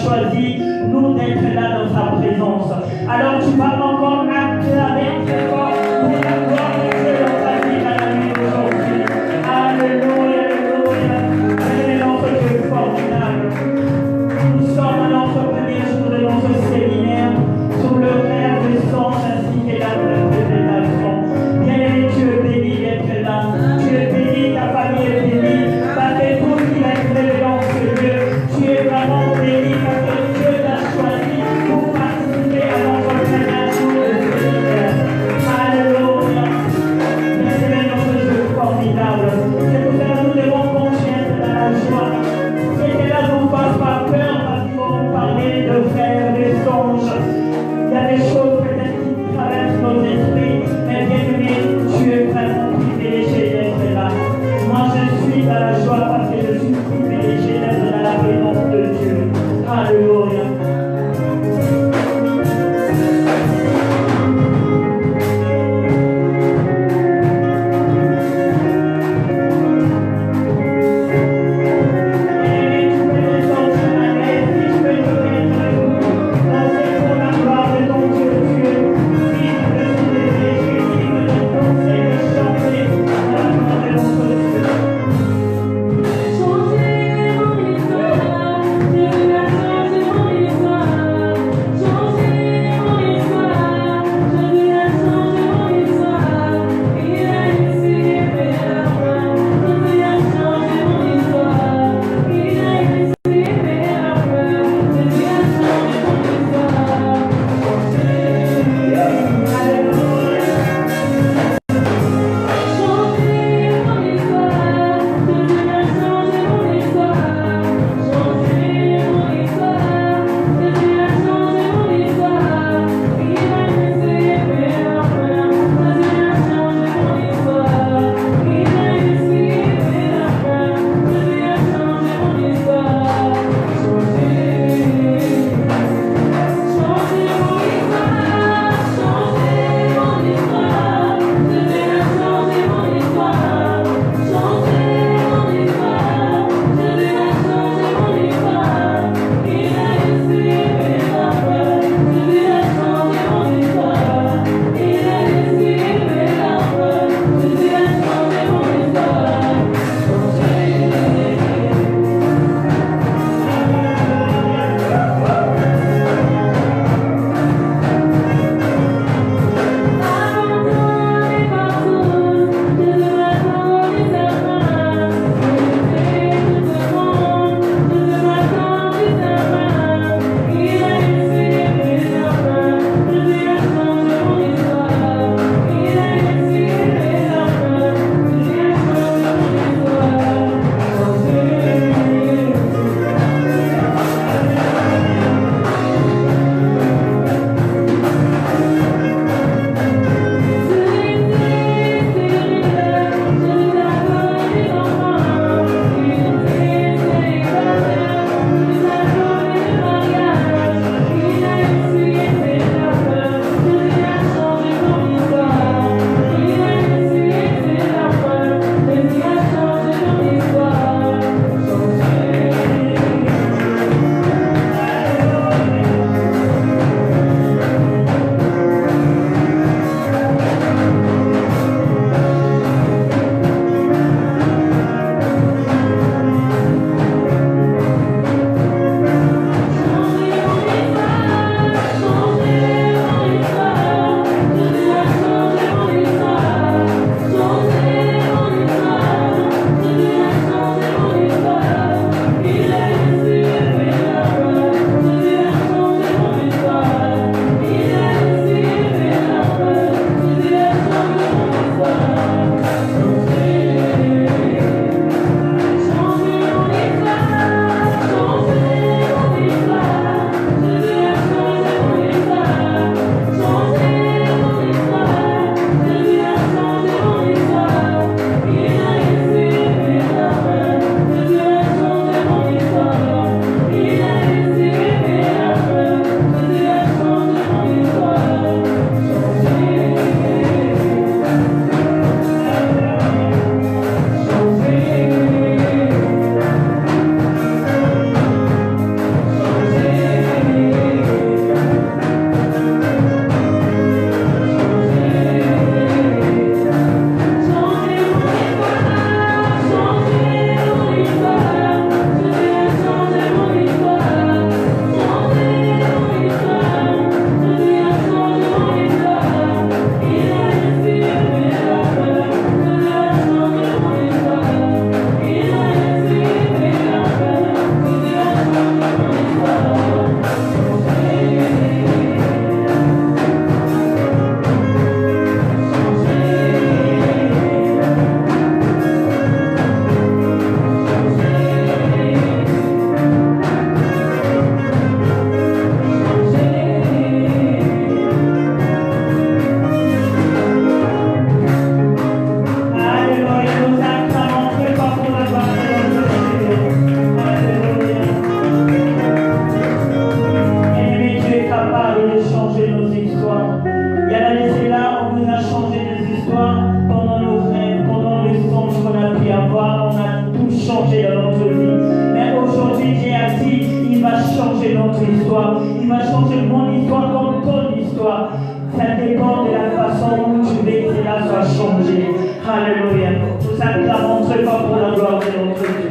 choisi, nous, d'être là dans sa présence. Alors tu vas encore acclamer très fort pour la gloire de Dieu dans ta vie à la nuit d'aujourd'hui. Alléluia, alléluia. Alléluia, notre Dieu formidable. Nous sommes à notre premier jour de notre séminaire sur le rêve de sang ainsi que la révélation. Bien-aimé, tu es béni d'être là. Tu es béni, ta famille est bénie, parce que tout ce qui est révélé en ce lieu, tu es vraiment béni parce que Dieu changer notre histoire. Il va changer mon histoire comme ton histoire. Ça dépend de la façon où tu veux que cela soit changé. Alléluia. Nous acclamons très fort pour la gloire de notre Dieu.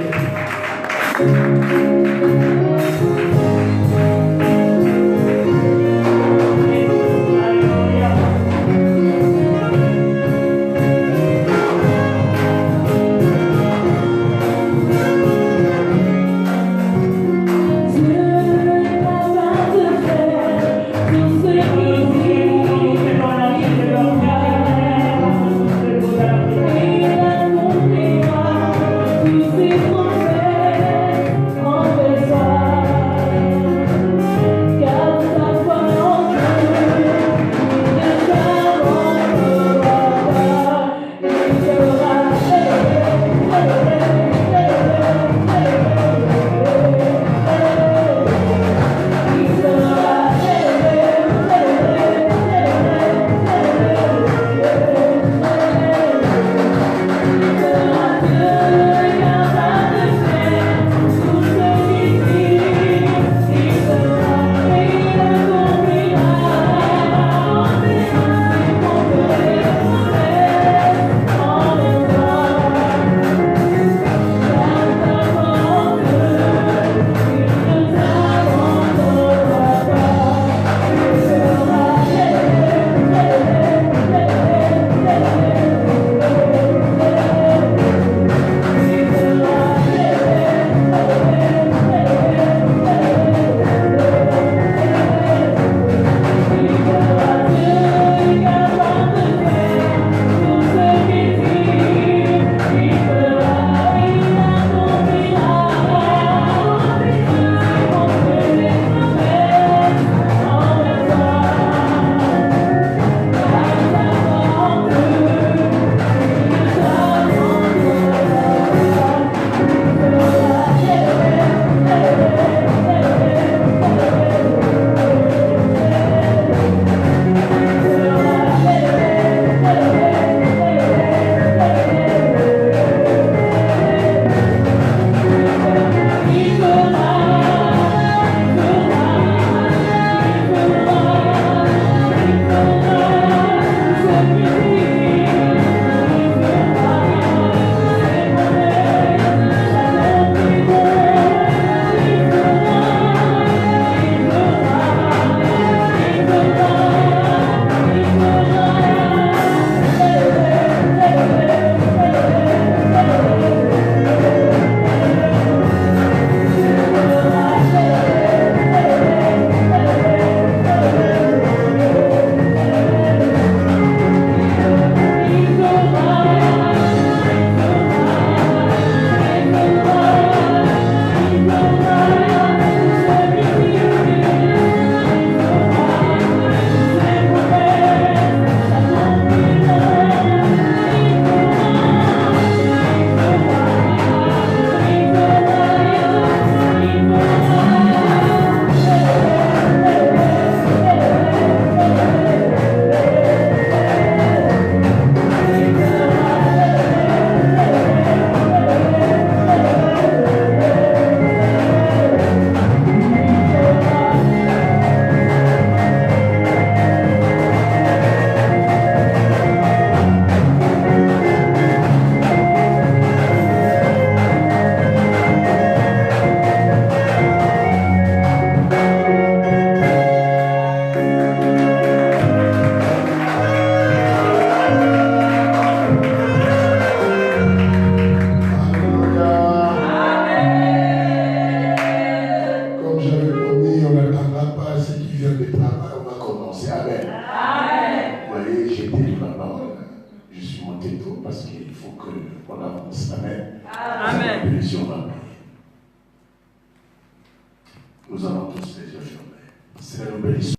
Nous allons tous les yeux fermés. Seigneur, nous bénissons.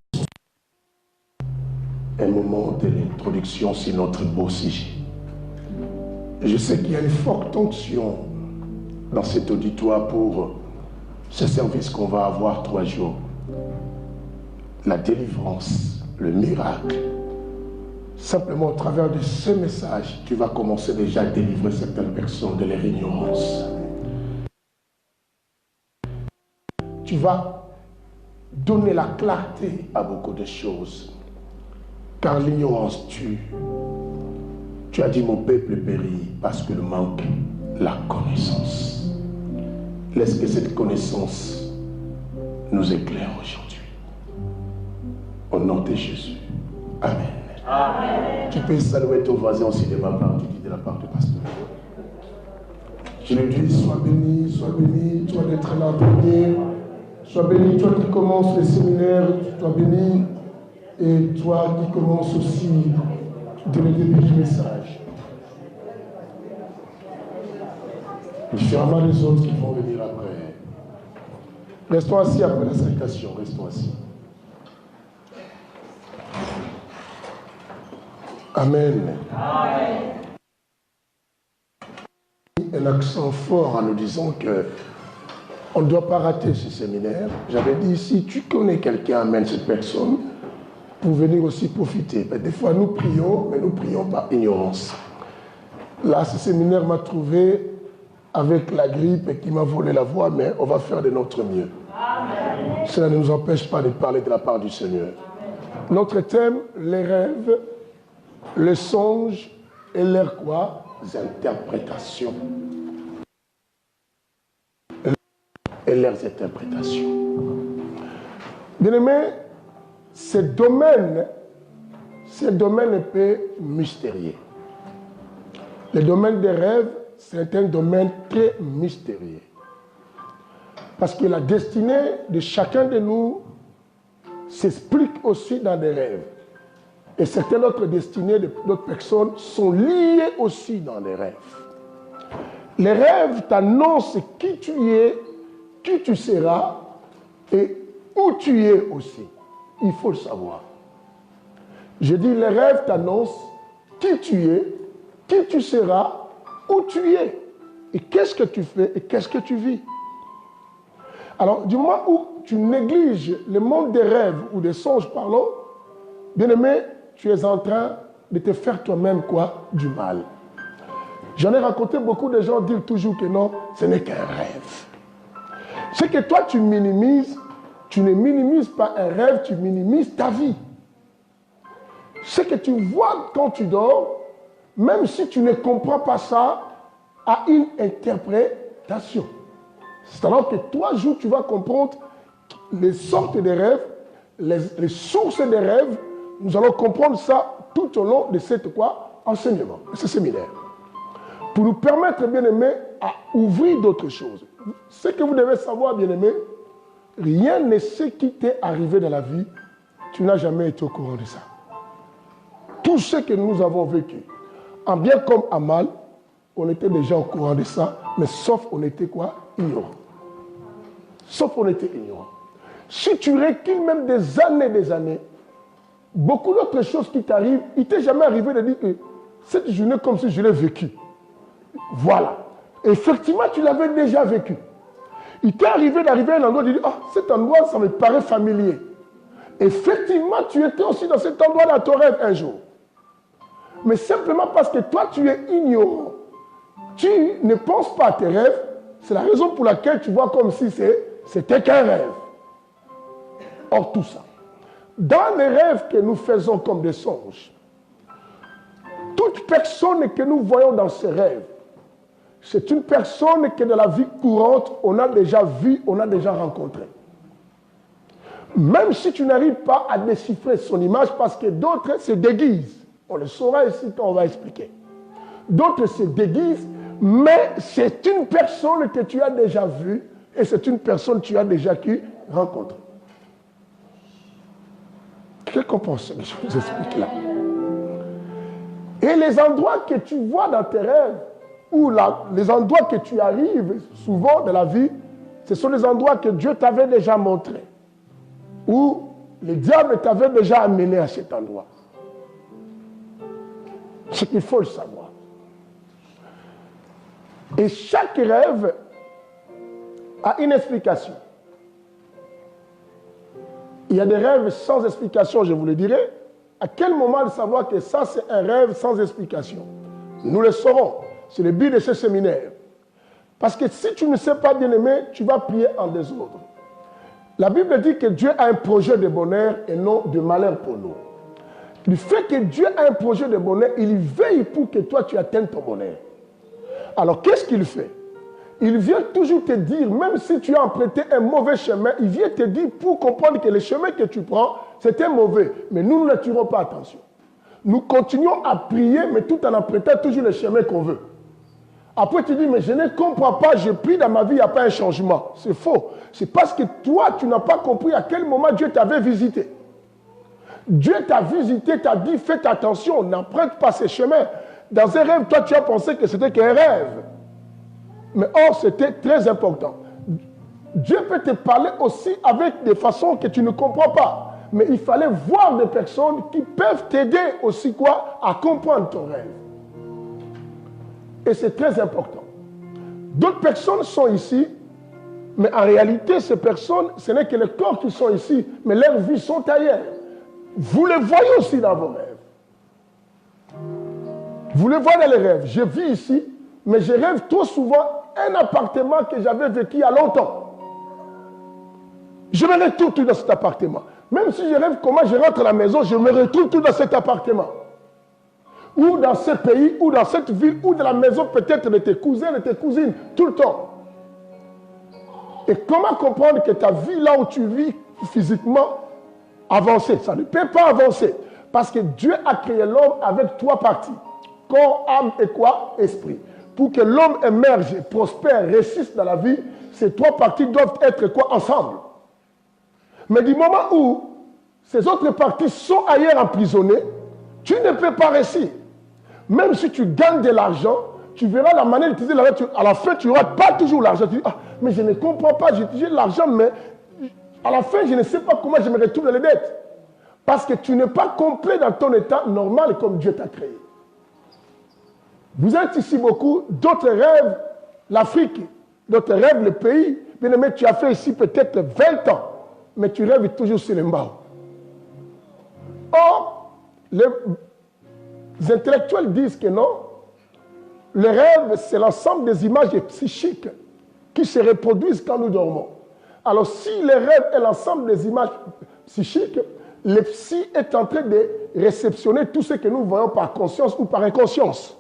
Un moment de l'introduction sur notre beau sujet. Je sais qu'il y a une forte tension dans cet auditoire pour ce service qu'on va avoir 3 jours. La délivrance, le miracle. Simplement au travers de ce message, tu vas commencer déjà à délivrer certaines personnes de leur ignorance. Tu vas donner la clarté à beaucoup de choses. Car l'ignorance tue. Tu as dit mon peuple périt parce que le manque la connaissance. Laisse que cette connaissance nous éclaire aujourd'hui. Au nom de Jésus. Amen. Amen. Tu peux saluer ton voisin aussi de ma part, tu dis de la part du pasteur. Je lui dis, sois béni, toi d'être là pour dire. Sois béni, toi qui commences le séminaire, sois béni. Et toi qui commences aussi dès le début du message. Différemment des autres qui vont venir après. Restons assis après la salutation, restons assis. Amen. Amen. Un accent fort en nous disant que on ne doit pas rater ce séminaire. J'avais dit, si tu connais quelqu'un, amène cette personne pour venir aussi profiter. Mais des fois, nous prions, mais nous prions par ignorance. Là, ce séminaire m'a trouvé avec la grippe et qui m'a volé la voix, mais on va faire de notre mieux. Amen. Cela ne nous empêche pas de parler de la part du Seigneur. Amen. Notre thème, les rêves, les songes et leurs quoi? Interprétations. Et leurs interprétations. Bien-aimés, ce domaine un peu mystérieux. Le domaine des rêves, c'est un domaine très mystérieux. Parce que la destinée de chacun de nous s'explique aussi dans des rêves. Et certaines autres destinées d'autres personnes sont liées aussi dans les rêves. Les rêves t'annoncent qui tu es, qui tu seras et où tu es aussi. Il faut le savoir. Je dis, les rêves t'annoncent qui tu es, qui tu seras, où tu es, et qu'est-ce que tu fais, et qu'est-ce que tu vis. Alors, du moment où tu négliges le monde des rêves ou des songes, parlons, bien-aimé, tu es en train de te faire toi-même quoi? Du mal. J'en ai rencontré beaucoup de gens dire toujours que non, ce n'est qu'un rêve. C'est que toi, tu minimises. Tu ne minimises pas un rêve, tu minimises ta vie. Ce que tu vois quand tu dors, même si tu ne comprends pas ça, a une interprétation. C'est-à-dire que toi, jour, tu vas comprendre les sortes de rêves, les sources des rêves. Nous allons comprendre ça tout au long de cette quoi? Enseignement, de ce séminaire. Pour nous permettre, bien-aimés, à ouvrir d'autres choses. Ce que vous devez savoir, bien-aimés, rien ne sait qui t'est arrivé dans la vie, tu n'as jamais été au courant de ça. Tout ce que nous avons vécu, en bien comme en mal, on était déjà au courant de ça, mais sauf on était quoi? Ignorant. Sauf on était ignorant. Si tu recules même des années, beaucoup d'autres choses qui t'arrivent, il ne t'est jamais arrivé de dire que cette journée comme si je l'ai vécue. Voilà. Effectivement, tu l'avais déjà vécu. Il t'est arrivé d'arriver à un endroit et de dire, ah, cet endroit, ça me paraît familier. Effectivement, tu étais aussi dans cet endroit dans ton rêve un jour. Mais simplement parce que toi, tu es ignorant. Tu ne penses pas à tes rêves. C'est la raison pour laquelle tu vois comme si c'était qu'un rêve. Or, tout ça. Dans les rêves que nous faisons comme des songes, toute personne que nous voyons dans ces rêves, c'est une personne que dans la vie courante, on a déjà vue, on a déjà rencontrée. Même si tu n'arrives pas à déchiffrer son image, parce que d'autres se déguisent. On le saura ici quand on va expliquer. D'autres se déguisent, mais c'est une personne que tu as déjà vue et c'est une personne que tu as déjà rencontrée. Qu'est-ce qu'on pense? Je vous explique là. Et les endroits que tu vois dans tes rêves, ou les endroits que tu arrives souvent dans la vie, ce sont les endroits que Dieu t'avait déjà montrés. Ou le diable t'avait déjà amené à cet endroit. Ce qu'il faut le savoir. Et chaque rêve a une explication. Il y a des rêves sans explication, je vous le dirai. À quel moment de savoir que ça, c'est un rêve sans explication? Nous le saurons. C'est le but de ce séminaire. Parce que si tu ne sais pas, bien-aimé, tu vas prier en désordre. La Bible dit que Dieu a un projet de bonheur et non de malheur pour nous. Le fait que Dieu a un projet de bonheur, il veille pour que toi tu atteignes ton bonheur. Alors qu'est-ce qu'il fait? Il vient toujours te dire, même si tu as emprunté un mauvais chemin, il vient te dire pour comprendre que le chemin que tu prends, c'était mauvais. Mais nous ne tirons pas attention. Nous continuons à prier, mais tout en empruntant toujours le chemin qu'on veut. Après, tu dis, mais je ne comprends pas, j'ai pris dans ma vie, il n'y a pas un changement. C'est faux. C'est parce que toi, tu n'as pas compris à quel moment Dieu t'avait visité. Dieu t'a visité, t'a dit, faites attention, n'emprunte pas ces chemins. Dans un rêve, toi, tu as pensé que c'était qu'un rêve. Mais or, c'était très important. Dieu peut te parler aussi avec des façons que tu ne comprends pas. Mais il fallait voir des personnes qui peuvent t'aider aussi quoi, à comprendre ton rêve. Et c'est très important. D'autres personnes sont ici, mais en réalité, ces personnes, ce n'est que les corps qui sont ici, mais leurs vies sont ailleurs. Vous les voyez aussi dans vos rêves. Vous les voyez dans les rêves. Je vis ici, mais je rêve trop souvent un appartement que j'avais vécu il y a longtemps. Je me retrouve tout dans cet appartement. Même si je rêve comment je rentre à la maison, je me retrouve tout dans cet appartement. Ou dans ce pays, ou dans cette ville, ou dans la maison peut-être de tes cousins, de tes cousines, tout le temps. Et comment comprendre que ta vie là où tu vis physiquement avancer? Ça ne peut pas avancer. Parce que Dieu a créé l'homme avec trois parties. Corps, âme et quoi? Esprit. Pour que l'homme émerge, prospère, réussisse dans la vie, ces trois parties doivent être quoi? Ensemble. Mais du moment où ces autres parties sont ailleurs emprisonnées, tu ne peux pas réussir. Même si tu gagnes de l'argent, tu verras la manière d'utiliser l'argent. À la fin, tu n'auras pas toujours l'argent. Tu dis, ah, mais je ne comprends pas, j'ai utilisé l'argent, mais à la fin, je ne sais pas comment je me retrouve dans les dettes. Parce que tu n'es pas complet dans ton état normal comme Dieu t'a créé. Vous êtes ici beaucoup, d'autres rêvent l'Afrique, d'autres rêvent le pays. Bien aimé, tu as fait ici peut-être 20 ans, mais tu rêves toujours sur les mbao. Or, les intellectuels disent que non, le rêve, c'est l'ensemble des images psychiques qui se reproduisent quand nous dormons. Alors, si le rêve est l'ensemble des images psychiques, le psy est en train de réceptionner tout ce que nous voyons par conscience ou par inconscience.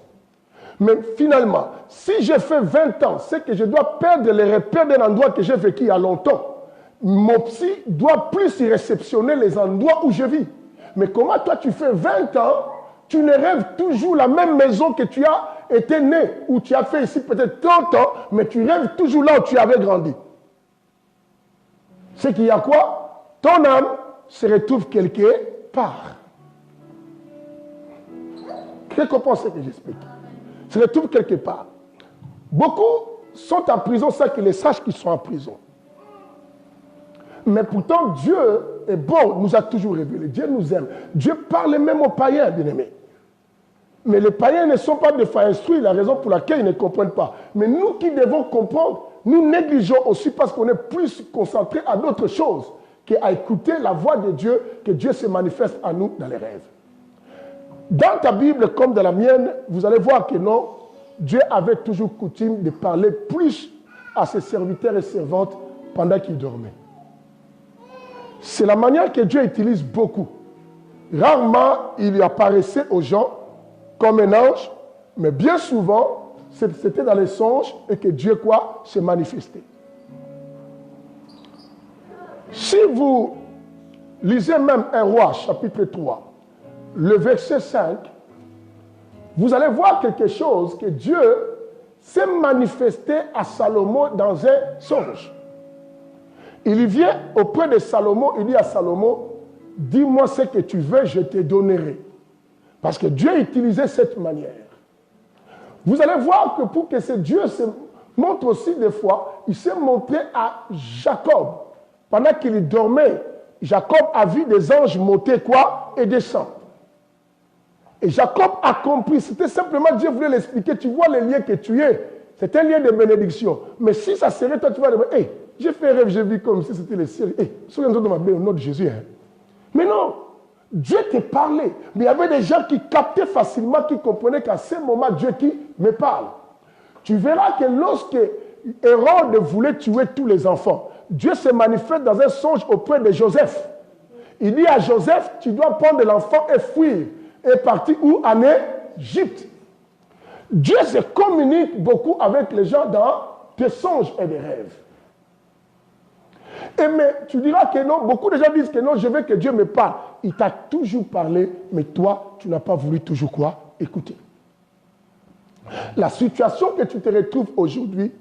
Mais finalement, si j'ai fait 20 ans, c'est que je dois perdre les repères d'un endroit que j'ai vécu il y a longtemps. Mon psy doit plus y réceptionner les endroits où je vis. Mais comment toi tu fais 20 ans, tu ne rêves toujours la même maison que tu as été né, ou tu as fait ici peut-être 30 ans, mais tu rêves toujours là où tu avais grandi. C'est qu'il y a quoi? Ton âme se retrouve quelque part. Qu'est-ce qu'on pense que j'explique? Se retrouve quelque part. Beaucoup sont en prison sans qu'ils les sachent qu'ils sont en prison. Mais pourtant, Dieu est bon, nous a toujours révélé. Dieu nous aime. Dieu parle même aux païens, bien-aimés. Mais les païens ne sont pas des fois instruits, la raison pour laquelle ils ne comprennent pas. Mais nous qui devons comprendre, nous négligeons aussi parce qu'on est plus concentrés à d'autres choses qu'à écouter la voix de Dieu, que Dieu se manifeste à nous dans les rêves. Dans ta Bible comme dans la mienne, vous allez voir que non, Dieu avait toujours coutume de parler plus à ses serviteurs et servantes pendant qu'ils dormaient. C'est la manière que Dieu utilise beaucoup. Rarement, il lui apparaissait aux gens comme un ange, mais bien souvent, c'était dans les songes et que Dieu quoi se manifestait. Si vous lisez même un roi, chapitre 3, le verset 5, vous allez voir quelque chose que Dieu s'est manifesté à Salomon dans un songe. Il vient auprès de Salomon, il dit à Salomon, dis-moi ce que tu veux, je te donnerai. Parce que Dieu utilisait cette manière. Vous allez voir que pour que ce Dieu se montre aussi des fois, il s'est montré à Jacob. Pendant qu'il dormait, Jacob a vu des anges monter quoi et descendre. Et Jacob a compris, c'était simplement Dieu voulait l'expliquer, tu vois le lien que tu es, c'est un lien de bénédiction. Mais si ça serait toi, tu vas dire, hey, j'ai fait un rêve, j'ai vu comme si c'était le ciel. Hey, souviens-toi de ma belle au nom de Jésus. Hein. Mais non, Dieu te parlait. Mais il y avait des gens qui captaient facilement, qui comprenaient qu'à ce moment, Dieu qui me parle. Tu verras que lorsque Hérode voulait tuer tous les enfants. Dieu se manifeste dans un songe auprès de Joseph. Il dit à Joseph, tu dois prendre l'enfant et fuir. Et partir où? En Égypte. Dieu se communique beaucoup avec les gens dans des songes et des rêves. Et mais tu diras que non, beaucoup de gens disent que non, je veux que Dieu me parle. Il t'a toujours parlé, mais toi, tu n'as pas voulu toujours quoi? Écouter. La situation que tu te retrouves aujourd'hui,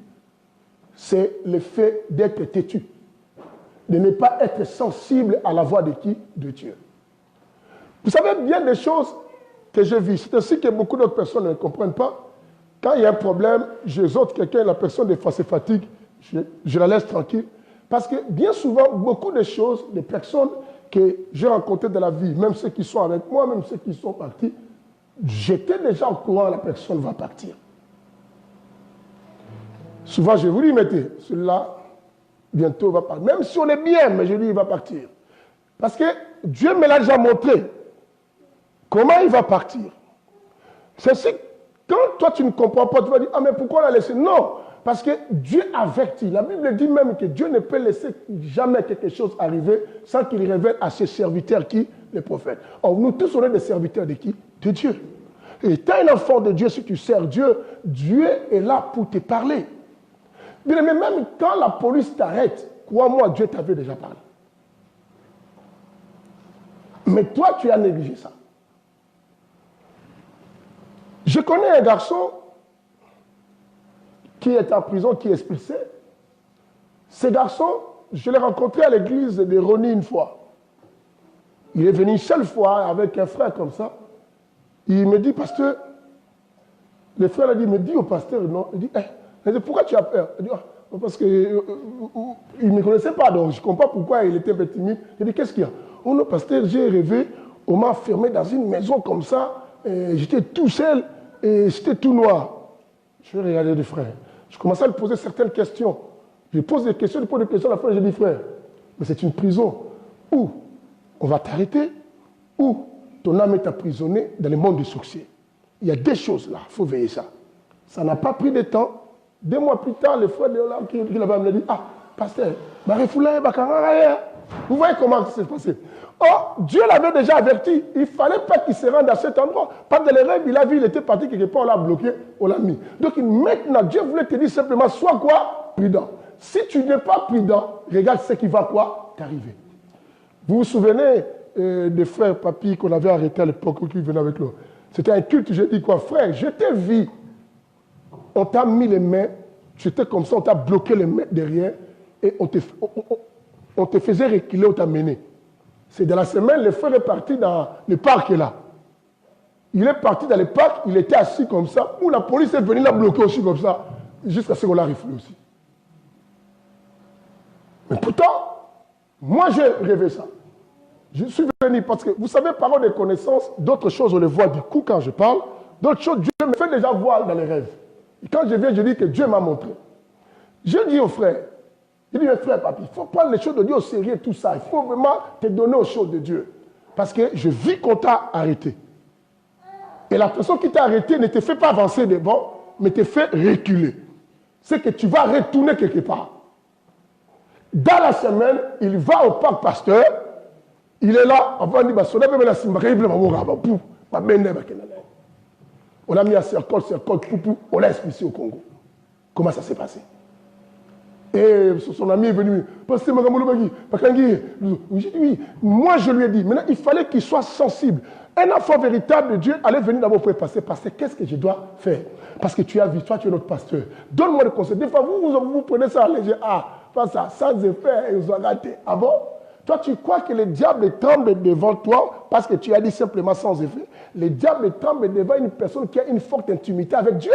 c'est le fait d'être têtu, de ne pas être sensible à la voix de qui? De Dieu. Vous savez bien des choses que je vis. C'est ainsi que beaucoup d'autres personnes ne comprennent pas. Quand il y a un problème, j'exhorte quelqu'un, la personne des fois se fatigue, je la laisse tranquille. Parce que bien souvent, beaucoup de choses, des personnes que j'ai rencontrées dans la vie, même ceux qui sont avec moi, même ceux qui sont partis, j'étais déjà au courant, la personne va partir. Souvent, je vous dis, mettez, celui-là, bientôt va partir. Même si on est bien, mais je dis, il va partir. Parce que Dieu me l'a déjà montré. Comment il va partir? C'est ce quand toi tu ne comprends pas, tu vas dire, ah mais pourquoi on l'a laissé? Non, parce que Dieu avertit. La Bible dit même que Dieu ne peut laisser jamais quelque chose arriver sans qu'il révèle à ses serviteurs qui? Les prophètes. Or, nous tous, on est des serviteurs de qui? De Dieu. Et tu es un enfant de Dieu, si tu sers Dieu, Dieu est là pour te parler. Mais même quand la police t'arrête, crois-moi, Dieu t'avait déjà parlé. Mais toi, tu as négligé ça. Je connais un garçon qui est en prison, qui est expulsé. Ce garçon, je l'ai rencontré à l'église de Rony une fois. Il est venu une seule fois avec un frère comme ça. Il me dit, pasteur, le frère a dit, me dit au pasteur, non. Il dit, pourquoi tu as peur? Il dit, parce qu'il ne me connaissait pas, donc je ne comprends pas pourquoi il était un peu timide. Il dit, qu'est-ce qu'il y a? Oh non, pasteur, j'ai rêvé, on m'a enfermé dans une maison comme ça, j'étais tout seul et j'étais tout noir. Je vais regarder le frère. Je commençais à lui poser certaines questions. Je pose des questions, je pose des questions, à la fin je dis, frère, mais c'est une prison où on va t'arrêter, où ton âme est emprisonnée dans le monde des sorciers. Il y a des choses là, il faut veiller ça. Ça n'a pas pris de temps. 2 mois plus tard, le frère de l'homme qui là-bas me dit, ah, pasteur, vous voyez comment ça s'est passé. Oh, Dieu l'avait déjà averti. Il ne fallait pas qu'il se rende à cet endroit. Pas de les rêves, il a vu, il était parti quelque part, on l'a bloqué, on l'a mis. Donc maintenant, Dieu voulait te dire simplement, sois quoi? Prudent. Si tu n'es pas prudent, regarde ce qui va quoi? T'arriver. Vous vous souvenez des frères papis qu'on avait arrêtés à l'époque qui venaient avec nous? C'était un culte, j'ai dit quoi? Frère, je t'ai vu. On t'a mis les mains, j'étais comme ça, on t'a bloqué les mains derrière et on te faisait reculer, on t'a mené. C'est dans la semaine, le frère est parti dans le parc là. Il est parti dans le parc, il était assis comme ça, où la police est venue la bloquer aussi comme ça, jusqu'à ce qu'on l'a refoulé aussi. Mais pourtant, moi j'ai rêvé ça. Je suis venu parce que, vous savez, parole de connaissance, d'autres choses on les voit du coup quand je parle, d'autres choses Dieu me fait déjà voir dans les rêves. Et quand je viens, je dis que Dieu m'a montré. Je dis au frère, il dit, mais frère, papi, il faut prendre les choses de Dieu au sérieux, tout ça. Il faut vraiment te donner aux choses de Dieu. Parce que je vis qu'on t'a arrêté. Et la personne qui t'a arrêté ne te fait pas avancer devant, mais te fait reculer. C'est que tu vas retourner quelque part. Dans la semaine, il va au parc pasteur, il est là, on a mis un cercle, on l'a expulsé au Congo. Comment ça s'est passé? Et son ami est venu, pasteur Magamouloubagi, j'ai dit oui, moi je lui ai dit, maintenant il fallait qu'il soit sensible. Un enfant véritable de Dieu allait venir d'abord pour passer, pasteur, qu'est-ce que je dois faire? Parce que tu as vu, toi tu es notre pasteur. Donne-moi le conseil. Des fois, vous prenez ça à léger, pas ça, sans effet, ils ont raté. Ah bon? Toi, tu crois que le diable tremble devant toi parce que tu as dit simplement sans effet. Le diable tremble devant une personne qui a une forte intimité avec Dieu.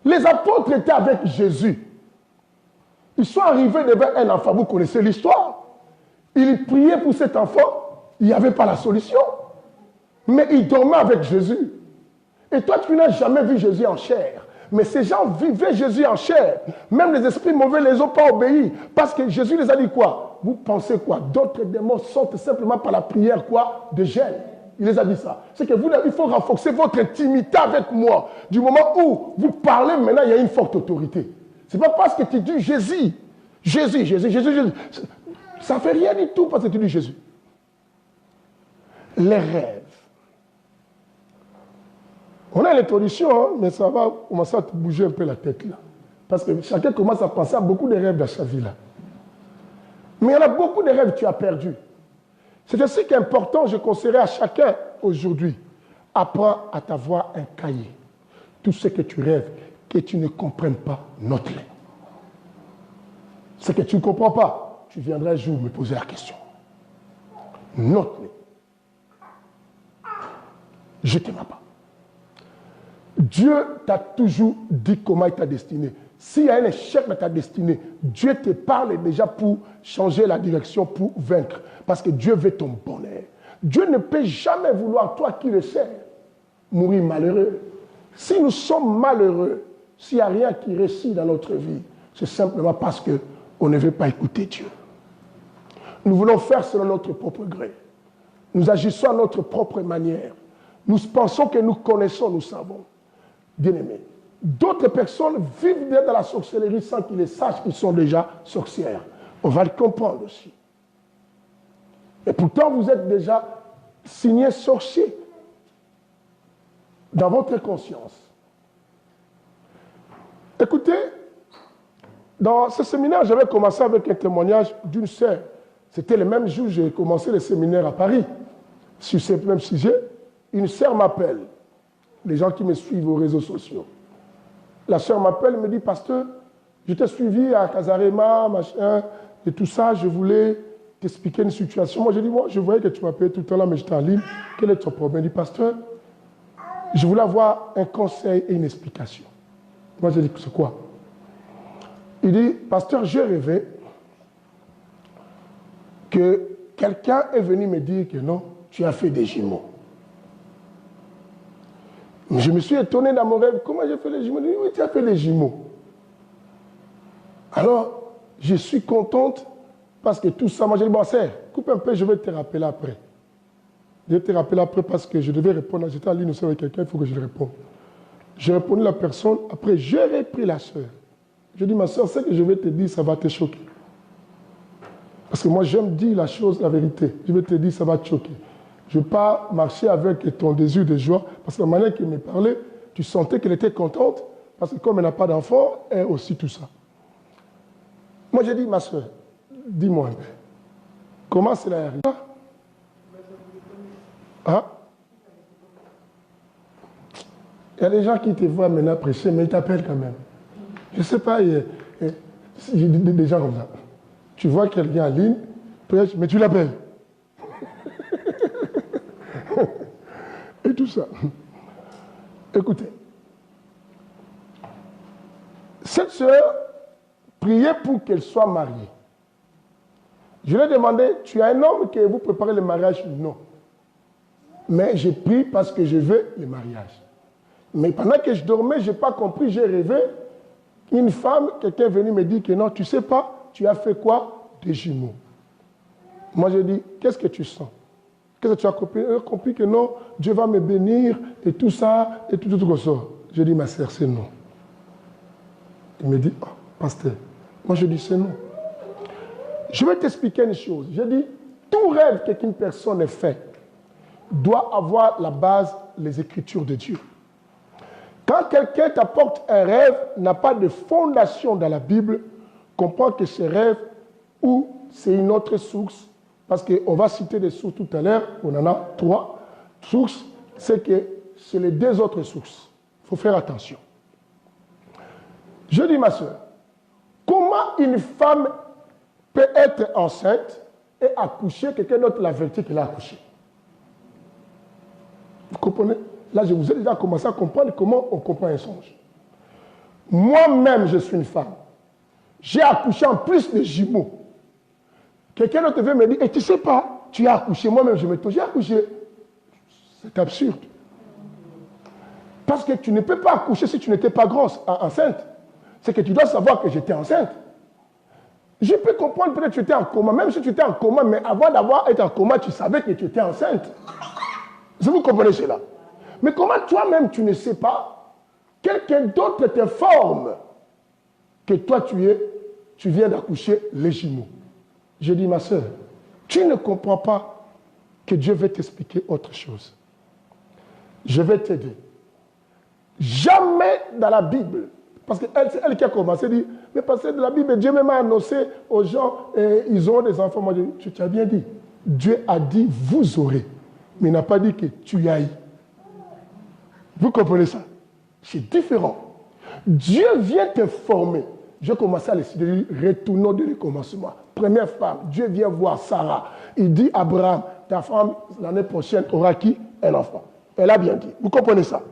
Les apôtres étaient avec Jésus. Ils sont arrivés devant un enfant, vous connaissez l'histoire. Ils priaient pour cet enfant, il n'y avait pas la solution. Mais ils dormaient avec Jésus. Et toi, tu n'as jamais vu Jésus en chair. Mais ces gens vivaient Jésus en chair. Même les esprits mauvais ne les ont pas obéis. Parce que Jésus les a dit quoi? Vous pensez quoi? D'autres démons sortent simplement par la prière quoi? De gel. Il les a dit ça. C'est que vous, il faut renforcer votre intimité avec moi. Du moment où vous parlez, maintenant, il y a une forte autorité. Ce n'est pas parce que tu dis Jésus. Jésus. Ça ne fait rien du tout parce que tu dis Jésus. Les rêves. On a l'introduction, hein, mais ça va commencer à te bouger un peu la tête là. Parce que chacun commence à penser à beaucoup de rêves dans sa vie là. Mais il y en a beaucoup de rêves que tu as perdus. C'est ainsi qu'important, je conseillerais à chacun aujourd'hui, apprends à t'avoir un cahier. Tout ce que tu rêves, que tu ne comprennes pas, note-les. Ce que tu ne comprends pas, tu viendras un jour me poser la question. Note-les. Je ne t'aime pas. Dieu t'a toujours dit comment il t'a destiné. S'il y a un échec dans ta destinée, Dieu te parle déjà pour changer la direction, pour vaincre. Parce que Dieu veut ton bonheur. Dieu ne peut jamais vouloir, toi qui le sais, mourir malheureux. Si nous sommes malheureux, s'il n'y a rien qui réussit dans notre vie, c'est simplement parce qu'on ne veut pas écouter Dieu. Nous voulons faire selon notre propre gré. Nous agissons à notre propre manière. Nous pensons que nous connaissons, nous savons. Bien-aimés, d'autres personnes vivent dans la sorcellerie sans qu'ils le sachent qu'ils sont déjà sorcières. On va le comprendre aussi. Et pourtant, vous êtes déjà signé sorcier dans votre conscience. Écoutez, dans ce séminaire, j'avais commencé avec un témoignage d'une sœur. C'était le même jour que j'ai commencé le séminaire à Paris. Sur ce même sujet, une sœur m'appelle. Les gens qui me suivent aux réseaux sociaux. La sœur m'appelle et me dit, pasteur, je t'ai suivi à Casarema, machin, et tout ça, je voulais t'expliquer une situation. Moi, j'ai dit, moi, je voyais que tu m'appelais tout le temps là, mais j'étais en ligne. Quel est ton problème? Il dit, pasteur, je voulais avoir un conseil et une explication. Moi, j'ai dit, c'est quoi? Il dit, pasteur, j'ai rêvé que quelqu'un est venu me dire que non, tu as fait des jumeaux. Je me suis étonné dans mon rêve. Comment j'ai fait les jumeaux? Il dit, oui, tu as fait les jumeaux. Alors, je suis contente parce que tout ça, moi j'ai dit, bon, c'est, coupe un peu, je vais te rappeler après. Je vais te rappeler après parce que je devais répondre. J'étais en ligne aussi avec quelqu'un, il faut que je le réponde. J'ai répondu à la personne, après j'ai repris la soeur. Je dis, ma soeur, ce que je vais te dire, ça va te choquer. Parce que moi, j'aime dire la chose, la vérité. Je vais te dire, ça va te choquer. Je ne veux pas marcher avec ton désir de joie, parce que la manière qu'elle me parlait, tu sentais qu'elle était contente, parce que comme elle n'a pas d'enfant, elle aussi tout ça. Moi, j'ai dit, ma soeur, dis-moi un peu, comment cela arrive? Hein? Il y a des gens qui te voient maintenant prêcher, mais ils t'appellent quand même. Je ne sais pas, j'ai des gens comme ça. Tu vois quelqu'un en ligne, prêche, mais tu l'appelles. Et tout ça. Écoutez, cette sœur priait pour qu'elle soit mariée. Je lui ai demandé, tu as un homme qui vous préparez le mariage? Non. Mais j'ai prié parce que je veux le mariage. Mais pendant que je dormais, je n'ai pas compris, j'ai rêvé. Une femme, quelqu'un est venu me dire que non, tu ne sais pas, tu as fait quoi? Des jumeaux. Moi, j'ai dit, qu'est-ce que tu sens? Qu'est-ce que tu as compris? Compris que non, Dieu va me bénir et tout ça, et tout ça. Je dis, ma sœur, c'est non. Il me dit, oh, pasteur. Moi, je dis, c'est non. Je vais t'expliquer une chose. Je dis, tout rêve qu'une personne fait doit avoir la base, les Écritures de Dieu. Quand quelqu'un t'apporte un rêve, n'a pas de fondation dans la Bible, comprends que ce rêve, ou c'est une autre source, parce qu'on va citer des sources tout à l'heure, on en a 3 sources, c'est que c'est les 2 autres sources. Il faut faire attention. Je dis, ma soeur, comment une femme peut être enceinte et accoucher, quelqu'un d'autre l'a averti qu'elle a accouché? Vous comprenez? Là, je vous ai déjà commencé à comprendre comment on comprend un songe. Moi-même, je suis une femme. J'ai accouché en plus de jumeaux. Quelqu'un d'autre veut me dire, et tu ne sais pas, tu as accouché. Moi-même, je me dis, j'ai accouché. C'est absurde. Parce que tu ne peux pas accoucher si tu n'étais pas grosse, enceinte. C'est que tu dois savoir que j'étais enceinte. Je peux comprendre peut-être que tu étais en coma, même si tu étais en coma, mais avant d'avoir été en coma, tu savais que tu étais enceinte. Vous comprenez cela? Mais comment toi-même tu ne sais pas, quelqu'un d'autre t'informe que toi tu viens d'accoucher les jumeaux. Je dis, ma soeur, tu ne comprends pas que Dieu veut t'expliquer autre chose. Je vais t'aider. Jamais dans la Bible, parce que c'est elle qui a commencé à dire, mais parce que de la Bible, Dieu même a annoncé aux gens, ils auront des enfants. Moi, je dis, tu as bien dit. Dieu a dit, vous aurez. Mais il n'a pas dit que tu ailles. Vous comprenez ça? C'est différent. Dieu vient te former. Je commençais à décider, retournons de le commencement. Première femme, Dieu vient voir Sarah. Il dit, Abraham, ta femme, l'année prochaine, aura qui? Un enfant. Elle a bien dit. Vous comprenez ça?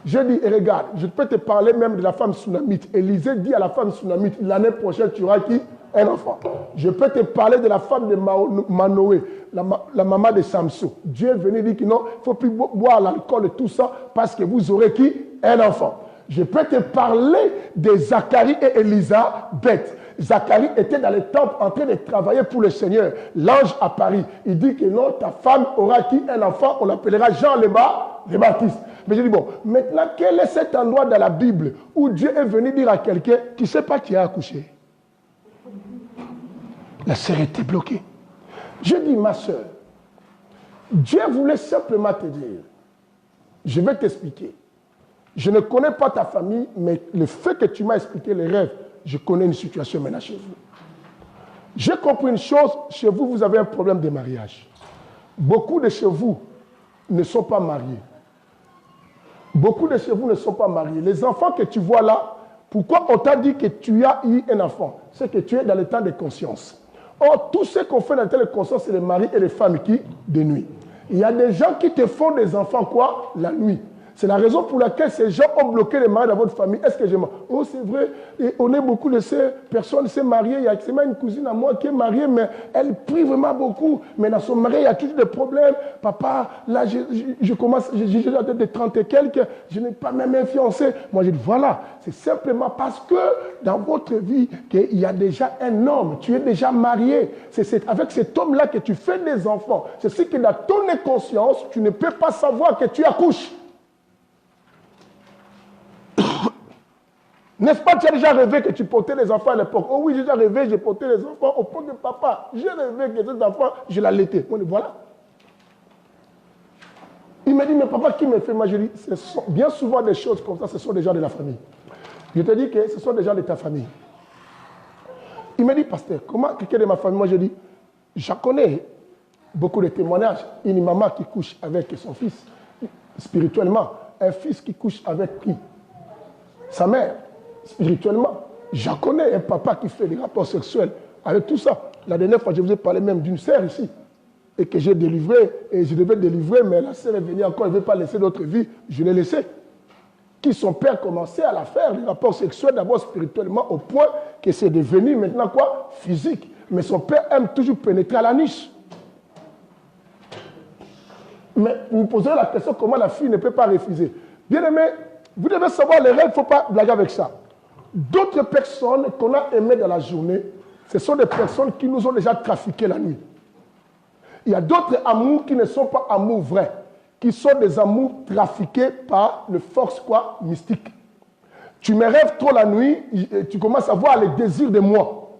Je dis, regarde, je peux te parler même de la femme sunamite. Élisée dit à la femme sunamite, l'année prochaine, tu auras qui? Un enfant. Je peux te parler de la femme de Manoé, la maman de Samson. Dieu est venu dire que non, il ne faut plus boire l'alcool et tout ça, parce que vous aurez qui? Un enfant. Je peux te parler de Zacharie et Élisabeth. Zacharie était dans le temple en train de travailler pour le Seigneur. L'ange à Paris, il dit que non, ta femme aura qui? Un enfant, on l'appellera Jean le Baptiste. Mais je dis, bon, maintenant, quel est cet endroit dans la Bible où Dieu est venu dire à quelqu'un, tu ne sais pas qui a accouché? La sœur était bloquée. Je dis, ma sœur, Dieu voulait simplement te dire, je vais t'expliquer. Je ne connais pas ta famille, mais le fait que tu m'as expliqué les rêves, je connais une situation maintenant chez vous. J'ai compris une chose, chez vous, vous avez un problème de mariage. Beaucoup de chez vous ne sont pas mariés. Beaucoup de chez vous ne sont pas mariés. Les enfants que tu vois là, pourquoi on t'a dit que tu as eu un enfant? C'est que tu es dans le temps de conscience. Or, tout ce qu'on fait dans le temps de conscience, c'est les maris et les femmes qui, de nuit. Il y a des gens qui te font des enfants, quoi? La nuit. C'est la raison pour laquelle ces gens ont bloqué les maris dans votre famille. Est-ce que je mens? Oh, c'est vrai. Et on est beaucoup de ces personnes, ces mariées. Il y a une cousine à moi qui est mariée, mais elle prie vraiment beaucoup. Mais dans son mari, il y a toujours des problèmes. Papa, là, je commence, j'ai la tête de 30 et quelques. Je n'ai pas même fiancé. Moi, je dis, voilà. C'est simplement parce que dans votre vie, qu'il y a déjà un homme. Tu es déjà marié. C'est avec cet homme-là que tu fais des enfants. C'est ce que dans ton inconscience, tu ne peux pas savoir que tu accouches. N'est-ce pas, tu as déjà rêvé que tu portais les enfants à l'époque? Oh oui, j'ai déjà rêvé, j'ai porté les enfants au pot de papa. J'ai rêvé que cet enfant, je l'allaitais. On dit, voilà. Il me dit, mais papa, qui me fait mal? Je dis, ce sont bien souvent des choses comme ça, ce sont des gens de la famille. Je te dis que ce sont des gens de ta famille. Il me dit, pasteur, comment quelqu'un de ma famille? Moi, je dis, je connais beaucoup de témoignages. Une maman qui couche avec son fils, spirituellement. Un fils qui couche avec qui? Sa mère. Spirituellement, je connais un papa qui fait des rapports sexuels avec tout ça. La dernière fois, je vous ai parlé même d'une sœur ici, et que j'ai délivré, et je devais délivrer, mais la sœur est venue encore, elle ne veut pas laisser d'autre vie, je l'ai laissé. Qui son père commençait à la faire, des rapports sexuels, d'abord spirituellement, au point que c'est devenu maintenant quoi? Physique. Mais son père aime toujours pénétrer à la niche. Mais vous posez la question, comment la fille ne peut pas refuser? Bien aimé, vous devez savoir les règles, il ne faut pas blaguer avec ça. D'autres personnes qu'on a aimées dans la journée, ce sont des personnes qui nous ont déjà trafiqué la nuit. Il y a d'autres amours qui ne sont pas amours vrais, qui sont des amours trafiqués par une force quoi? Mystique. Tu me rêves trop la nuit, et tu commences à avoir les désirs de moi.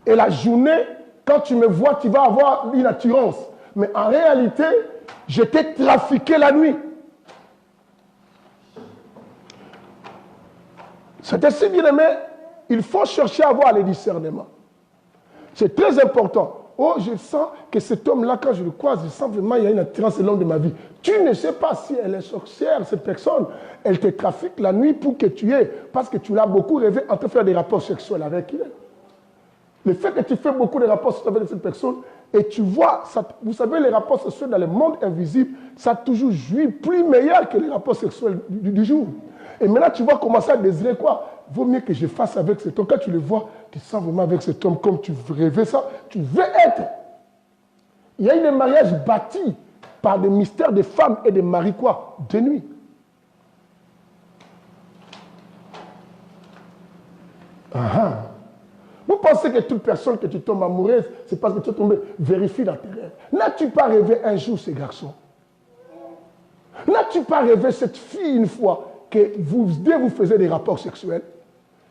Et la journée, quand tu me vois, tu vas avoir une attirance. Mais en réalité, je t'ai trafiqué la nuit. C'est ainsi, bien aimé, il faut chercher à avoir le discernement. C'est très important. Oh, je sens que cet homme-là, quand je le croise, je sens vraiment qu'il y a une attirance le long de ma vie. Tu ne sais pas si elle est sorcière, cette personne. Elle te trafique la nuit pour que tu aies, parce que tu l'as beaucoup rêvé en train de faire des rapports sexuels avec elle. Le fait que tu fais beaucoup de rapports sexuels avec cette personne, et tu vois, ça, vous savez, les rapports sexuels dans le monde invisible, ça a toujours joui plus meilleur que les rapports sexuels du jour. Et maintenant, tu vas commencer à désirer quoi? Vaut mieux que je fasse avec cet homme. Quand tu le vois, tu sens vraiment avec cet homme comme tu rêvais ça. Tu veux être. Il y a eu des mariages bâtis par des mystères de femmes et de maris quoi? De nuit. Vous pensez que toute personne que tu tombes amoureuse, c'est parce que tu es tombé, vérifie dans tes rêves. N'as-tu pas rêvé un jour ces garçons? N'as-tu pas rêvé cette fille une fois que Dieu vous faisait des rapports sexuels?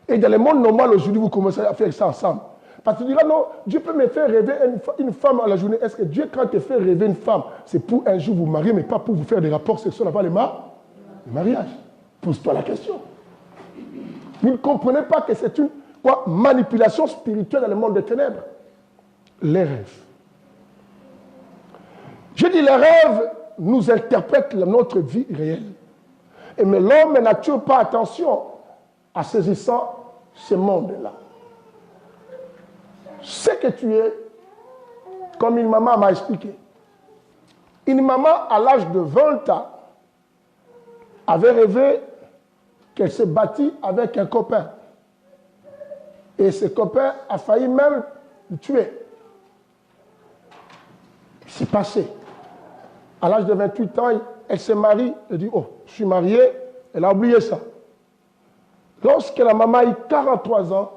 Et dans le monde normal, aujourd'hui, vous commencez à faire ça ensemble. Parce que tu diras, non, Dieu peut me faire rêver une femme à la journée. Est-ce que Dieu, quand il te fait rêver une femme, c'est pour un jour vous marier, mais pas pour vous faire des rapports sexuels avant le mariage? Pose-toi la question. Vous ne comprenez pas que c'est une manipulation spirituelle dans le monde des ténèbres. Les rêves. Je dis, les rêves nous interprètent notre vie réelle. Mais l'homme n'a toujours pas attention à saisissant ce monde-là. Ce que tu es, comme une maman m'a expliqué. Une maman à l'âge de 20 ans avait rêvé qu'elle se battit avec un copain. Et ce copain a failli même le tuer. C'est passé. À l'âge de 28 ans, elle se marie. Elle dit, oh, je suis mariée. Elle a oublié ça. Lorsque la maman a eu 43 ans,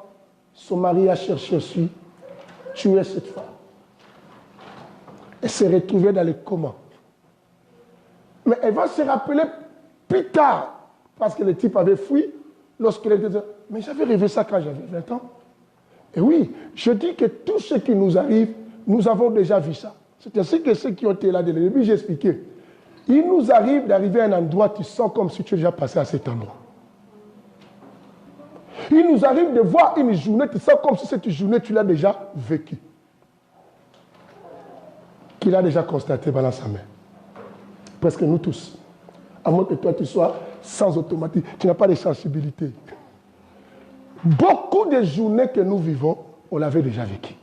son mari a cherché aussi tuer cette femme. Elle s'est retrouvée dans le coma. Mais elle va se rappeler plus tard, parce que le type avait fui, lorsqu'elle était dit, mais j'avais rêvé ça quand j'avais 20 ans. Et oui, je dis que tout ce qui nous arrive, nous avons déjà vu ça. C'est ainsi que ceux qui ont été là dès le début, j'ai expliqué. Il nous arrive d'arriver à un endroit, tu sens comme si tu es déjà passé à cet endroit. Il nous arrive de voir une journée, tu sens comme si cette journée, tu l'as déjà vécue. Qu'il a déjà constaté dans sa main. Presque nous tous. À moins que toi, tu sois sans automatique. Tu n'as pas de sensibilité. Beaucoup de journées que nous vivons, on l'avait déjà vécues.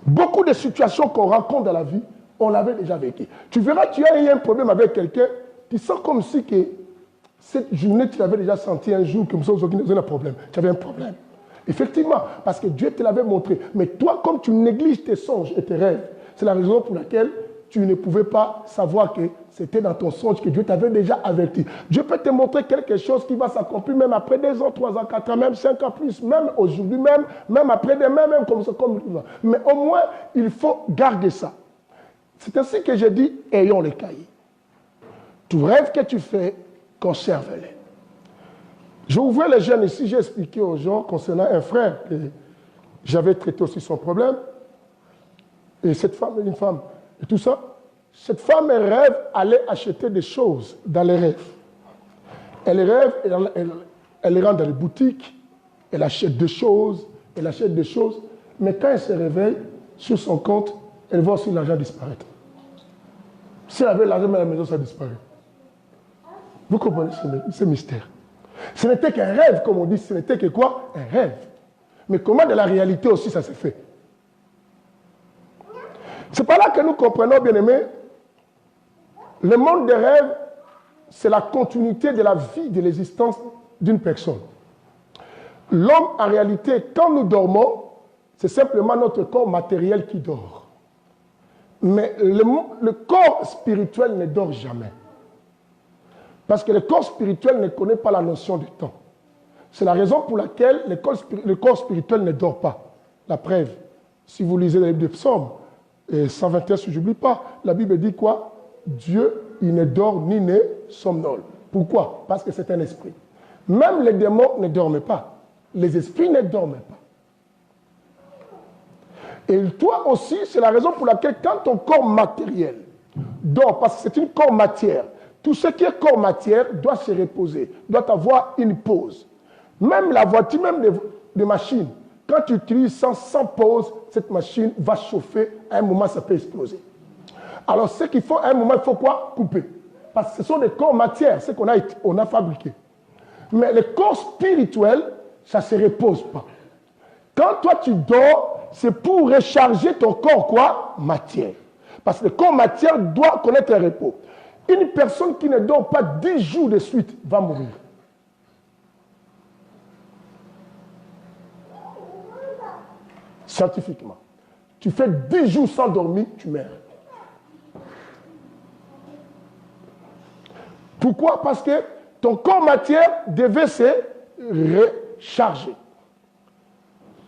Beaucoup de situations qu'on rencontre dans la vie, on l'avait déjà vécues. Tu verras, tu as eu un problème avec quelqu'un, tu sens comme si que cette journée, tu l'avais déjà senti un jour, comme ça, vous avez un problème. Tu avais un problème. Effectivement, parce que Dieu te l'avait montré. Mais toi, comme tu négliges tes songes et tes rêves, c'est la raison pour laquelle tu ne pouvais pas savoir que c'était dans ton songe que Dieu t'avait déjà averti. Dieu peut te montrer quelque chose qui va s'accomplir même après 2 ans, 3 ans, 4 ans, même 5 ans plus, même aujourd'hui, même après-demain, même comme ça. Mais au moins, il faut garder ça. C'est ainsi que j'ai dit, ayons les cahiers. Tout rêve que tu fais, conserve-les. J'ai ouvert les jeunes ici, j'ai expliqué aux gens concernant un frère que j'avais traité aussi son problème. Et cette femme, une femme, et tout ça. Cette femme, elle rêve aller acheter des choses dans les rêves. Elle rêve, elle rentre dans les boutiques, elle achète des choses, mais quand elle se réveille, sur son compte, elle voit aussi l'argent disparaître. Si elle avait l'argent à la maison, ça disparaît. Vous comprenez ce mystère? Ce n'était qu'un rêve, comme on dit, ce n'était que quoi? Un rêve. Mais comment dans la réalité aussi ça s'est fait? C'est par là que nous comprenons, bien aimés, le monde des rêves, c'est la continuité de la vie, de l'existence d'une personne. L'homme, en réalité, quand nous dormons, c'est simplement notre corps matériel qui dort. Mais le corps spirituel ne dort jamais. Parce que le corps spirituel ne connaît pas la notion du temps. C'est la raison pour laquelle le corps spirituel ne dort pas. La preuve, si vous lisez le livre des Psaumes, et 121, si je n'oublie pas, la Bible dit quoi? Dieu, il ne dort ni ne somnole. Pourquoi? Parce que c'est un esprit. Même les démons ne dorment pas. Les esprits ne dorment pas. Et toi aussi, c'est la raison pour laquelle quand ton corps matériel dort, parce que c'est une corps matière, tout ce qui est corps matière doit se reposer, doit avoir une pause. Même la voiture, même des machines, quand tu utilises sans pause, cette machine va chauffer, à un moment ça peut exploser. Alors ce qu'il faut, à un moment, il faut quoi? Couper. Parce que ce sont des corps matières, ce qu'on a fabriqué. Mais le corps spirituel, ça ne se repose pas. Quand toi tu dors, c'est pour recharger ton corps quoi? Matière. Parce que le corps matière doit connaître le repos. Une personne qui ne dort pas 10 jours de suite va mourir. Scientifiquement. Tu fais 10 jours sans dormir, tu meurs. Pourquoi? Parce que ton corps matière devait se recharger.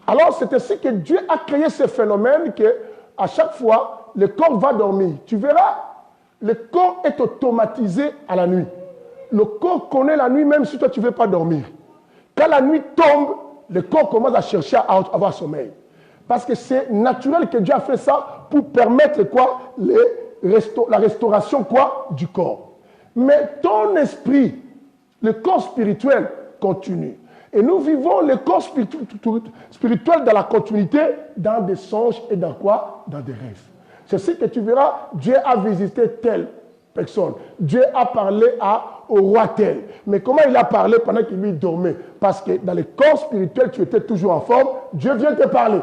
Alors c'est ainsi que Dieu a créé ce phénomène que à chaque fois, le corps va dormir. Tu verras, le corps est automatisé à la nuit. Le corps connaît la nuit même si toi tu ne veux pas dormir. Quand la nuit tombe, le corps commence à chercher à avoir sommeil. Parce que c'est naturel que Dieu a fait ça pour permettre quoi? La restauration quoi? Du corps. Mais ton esprit, le corps spirituel continue. Et nous vivons le corps spirituel dans la continuité, dans des songes et dans quoi? Dans des rêves. C'est ce que tu verras, Dieu a visité telle personne. Dieu a parlé au roi tel. Mais comment il a parlé pendant qu'il lui dormait? Parce que dans le corps spirituel, tu étais toujours en forme, Dieu vient te parler.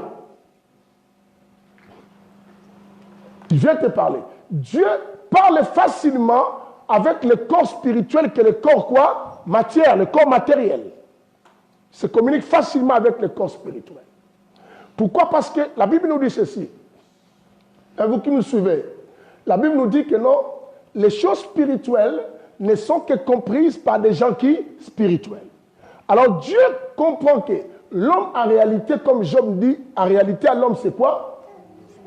Il vient te parler. Dieu parle facilement avec le corps spirituel que le corps quoi? Matière, le corps matériel. Il se communique facilement avec le corps spirituel. Pourquoi? Parce que la Bible nous dit ceci. Et vous qui nous suivez, la Bible nous dit que non, les choses spirituelles ne sont que comprises par des gens qui spirituels. Alors Dieu comprend que l'homme en réalité, comme Job dit, en réalité à l'homme c'est quoi?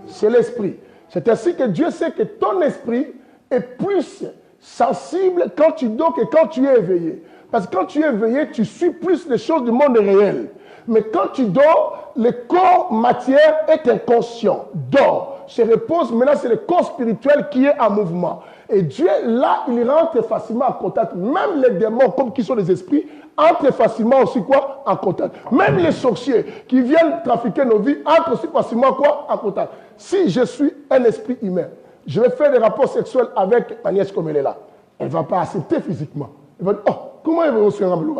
C'est l'esprit. C'est ainsi que Dieu sait que ton esprit est plus sensible quand tu dors que quand tu es éveillé. Parce que quand tu es éveillé, tu suis plus les choses du monde réel. Mais quand tu dors, le corps matière est inconscient, dort, se repose. Maintenant, c'est le corps spirituel qui est en mouvement. Et Dieu, là, il rentre facilement en contact. Même les démons, comme qui sont les esprits, entrent facilement aussi quoi? En contact. Même les sorciers qui viennent trafiquer nos vies entrent aussi facilement quoi? En contact. Si je suis un esprit humain, je vais faire des rapports sexuels avec ma nièce comme elle est là. Elle ne va pas accepter physiquement. Elle va dire, oh, comment elle va aussi un rabelou?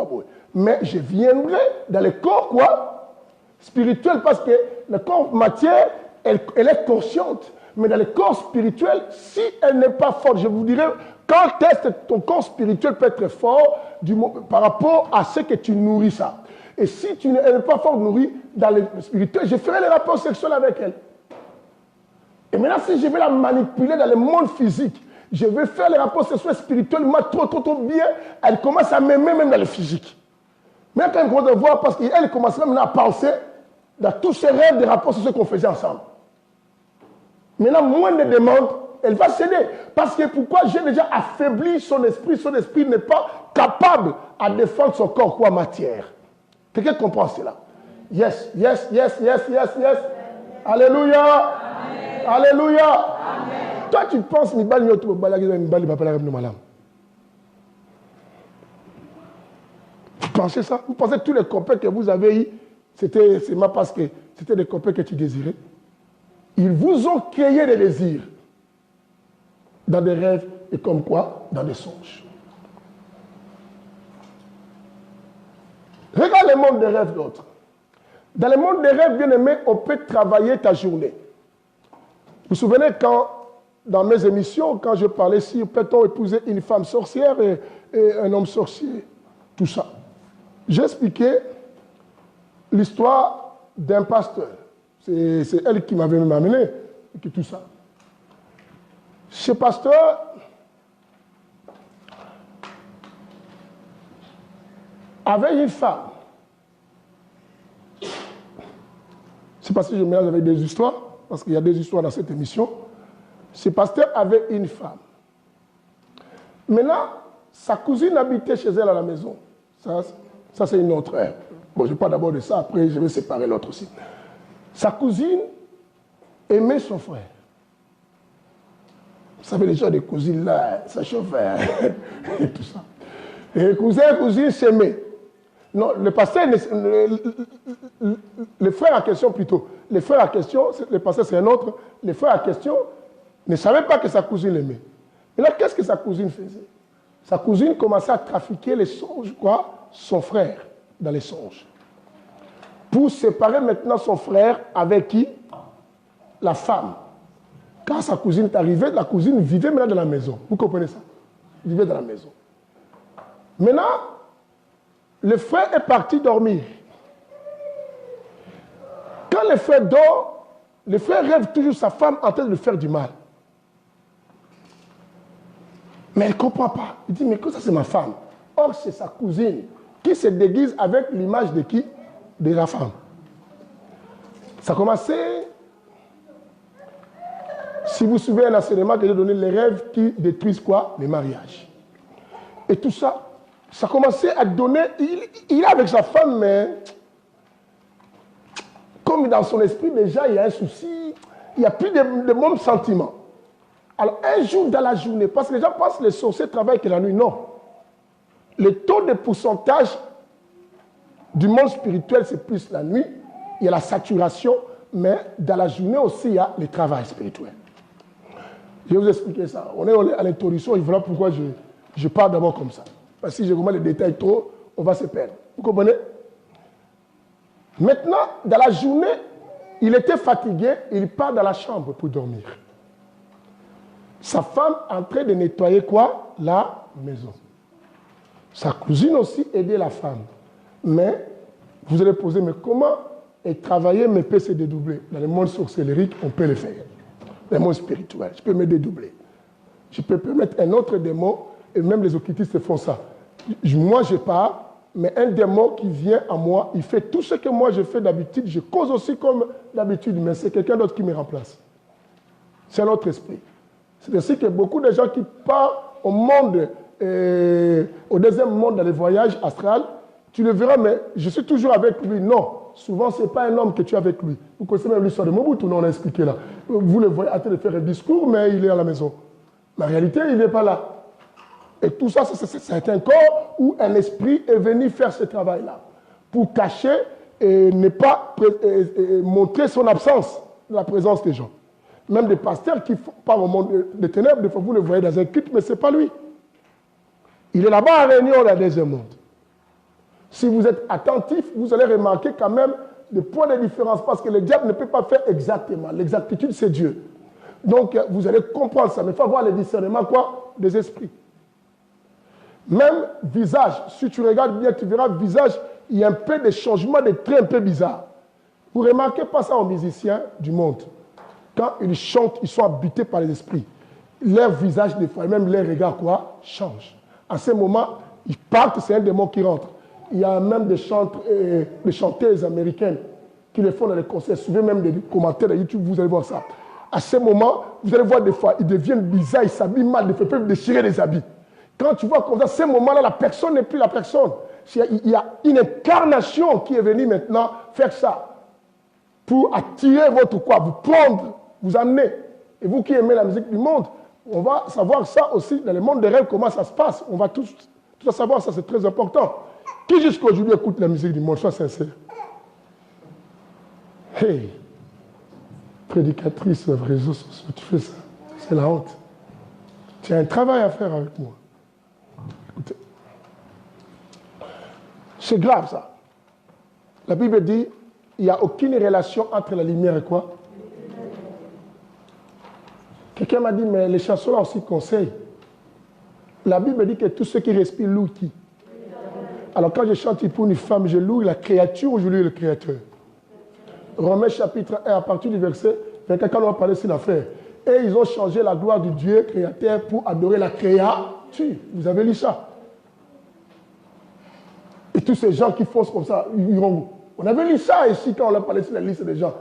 Mais je viendrai dans le corps quoi? Spirituel, parce que le corps matière, elle est consciente. Mais dans le corps spirituel, si elle n'est pas forte, je vous dirais, quand est-ce que ton corps spirituel peut être fort par rapport à ce que tu nourris ça? Et si tu n'es pas fort nourri dans le spirituel, je ferai les rapports sexuels avec elle. Et maintenant, si je vais la manipuler dans le monde physique, je vais faire les rapports sexuels spirituellement trop bien, elle commence à m'aimer même dans le physique. Mais quand elle commence à voir, parce qu'elle commence maintenant à penser dans tous ces rêves des rapports sexuels qu'on faisait ensemble. Maintenant, moins de demandes, elle va céder. Parce que pourquoi? J'ai déjà affaibli son esprit n'est pas capable à défendre son corps quoi? Matière. Quelqu'un comprend cela? Yes. Alléluia. Amen. Alléluia. Amen. Toi, tu penses, vous pensez ça? Vous pensez que tous les copains que vous avez eus, c'est seulement parce que c'était des copains que tu désirais? Ils vous ont créé des désirs dans des rêves et comme quoi? Dans des songes. Regarde le monde des rêves d'autres. Dans le monde des rêves, bien aimé, on peut travailler ta journée. Vous vous souvenez quand, dans mes émissions, quand je parlais si peut-on épouser une femme sorcière et un homme sorcier, tout ça. J'expliquais l'histoire d'un pasteur. C'est elle qui m'avait amené, et tout ça. Ce pasteur avait une femme. C'est parce que je mélange avec des histoires, parce qu'il y a des histoires dans cette émission. Ce pasteur avait une femme. Maintenant, sa cousine habitait chez elle à la maison. Ça c'est une autre ère. Bon, je parle d'abord de ça, après je vais séparer l'autre aussi. Sa cousine aimait son frère. Vous savez, les gens des cousines là, ça chauffe, et tout ça. Et cousin et cousine s'aimaient. Non, le pasteur, le frère en question plutôt, le frère en question, le pasteur c'est un autre, le frère en question ne savait pas que sa cousine l'aimait. Et là, qu'est-ce que sa cousine faisait? Sa cousine commençait à trafiquer les songes, quoi? Son frère, dans les songes. Pour séparer maintenant son frère avec qui? La femme. Quand sa cousine est arrivée, la cousine vivait maintenant dans la maison. Vous comprenez ça? Il vivait dans la maison. Maintenant, le frère est parti dormir. Quand le frère dort, le frère rêve toujours sa femme en train de lui faire du mal. Mais elle ne comprend pas. Il dit, mais que ça c'est ma femme. Or, c'est sa cousine qui se déguise avec l'image de qui? De la femme. Ça a commencé Si vous suivez un enseignement que j'ai donné, les rêves qui détruisent quoi? Les mariages. Et tout ça, ça commençait à donner... Il est avec sa femme, mais... Comme dans son esprit, déjà, il y a un souci. Il n'y a plus de mêmes sentiments. Alors, un jour dans la journée, parce que les gens pensent que les sorciers travaillent que la nuit. Non. Le taux de pourcentage du monde spirituel, c'est plus la nuit. Il y a la saturation, mais dans la journée aussi, il y a le travail spirituel. Je vais vous expliquer ça. On est à l'introduction, et voilà pourquoi je parle d'abord comme ça. Parce que si je remets les détails trop, on va se perdre. Vous comprenez? Maintenant, dans la journée, il était fatigué, il part dans la chambre pour dormir. Sa femme est en train de nettoyer quoi? La maison. Sa cousine aussi aidait la femme. Mais, vous allez poser, mais comment travailler mais peut se dédoubler? Dans le monde sorcellérique, on peut le faire. Dans le monde spirituel, je peux me dédoubler. Je peux permettre un autre démon, et même les occultistes font ça. Moi, je pars, mais un démon qui vient à moi, il fait tout ce que moi je fais d'habitude, je cause aussi comme d'habitude, mais c'est quelqu'un d'autre qui me remplace. C'est l'autre esprit. C'est ainsi que beaucoup de gens qui partent au monde, au deuxième monde dans les voyages astrales, tu le verras, mais je suis toujours avec lui. Non, souvent ce n'est pas un homme que tu es avec lui. Vous connaissez même l'histoire de Mobutu, on a expliqué là. Vous le voyez en train de faire un discours, mais il est à la maison. Mais en réalité, il n'est pas là. Et tout ça, c'est un corps où un esprit est venu faire ce travail-là, pour cacher et ne pas montrer son absence de la présence des gens. Même des pasteurs qui partent au monde des ténèbres, des fois vous le voyez dans un culte, mais ce n'est pas lui. Il est là-bas en réunion dans le deuxième monde. Si vous êtes attentif, vous allez remarquer quand même des points de différence, parce que le diable ne peut pas faire exactement. L'exactitude, c'est Dieu. Donc, vous allez comprendre ça, mais il faut avoir le discernement quoi? Des esprits. Même visage, si tu regardes bien, tu verras visage, il y a un peu de changement de traits un peu bizarre. Vous ne remarquez pas ça aux musiciens du monde. Quand ils chantent, ils sont habités par les esprits. Leur visage, des fois, même leur regard, quoi, change. À ce moment, ils partent, c'est un démon qui rentre. Il y a même des chanteuses américaines qui le font dans les concerts. Suivez même des commentaires de YouTube, vous allez voir ça. À ce moment, vous allez voir des fois, ils deviennent bizarres, ils s'habillent mal, des fois, ils peuvent déchirer les habits. Quand tu vois comme ça, à ce moment-là, la personne n'est plus la personne. Il y a une incarnation qui est venue maintenant faire ça. Pour attirer votre quoi, vous prendre, vous amener. Et vous qui aimez la musique du monde, on va savoir ça aussi dans le monde des rêves, comment ça se passe. On va tout savoir, ça c'est très important. Qui jusqu'à aujourd'hui écoute la musique du monde, sois sincère. Hey, prédicatrice, réseaux sociaux, tu fais ça. C'est la honte. Tu as un travail à faire avec moi. Écoutez. C'est grave ça. La Bible dit, il n'y a aucune relation entre la lumière et quoi? Quelqu'un m'a dit, mais les chansons là aussi conseillent. La Bible dit que tout ce qui respire loue qui? Alors quand je chante pour une femme, je loue la créature ou je loue le créateur? Romains chapitre 1, à partir du verset 24, quand on va parler sur l'affaire. Et ils ont changé la gloire du Dieu créateur pour adorer la créature. Vous avez lu ça? Et tous ces gens qui font comme ça, ils iront où? On avait lu ça ici quand on a parlé sur la liste des gens.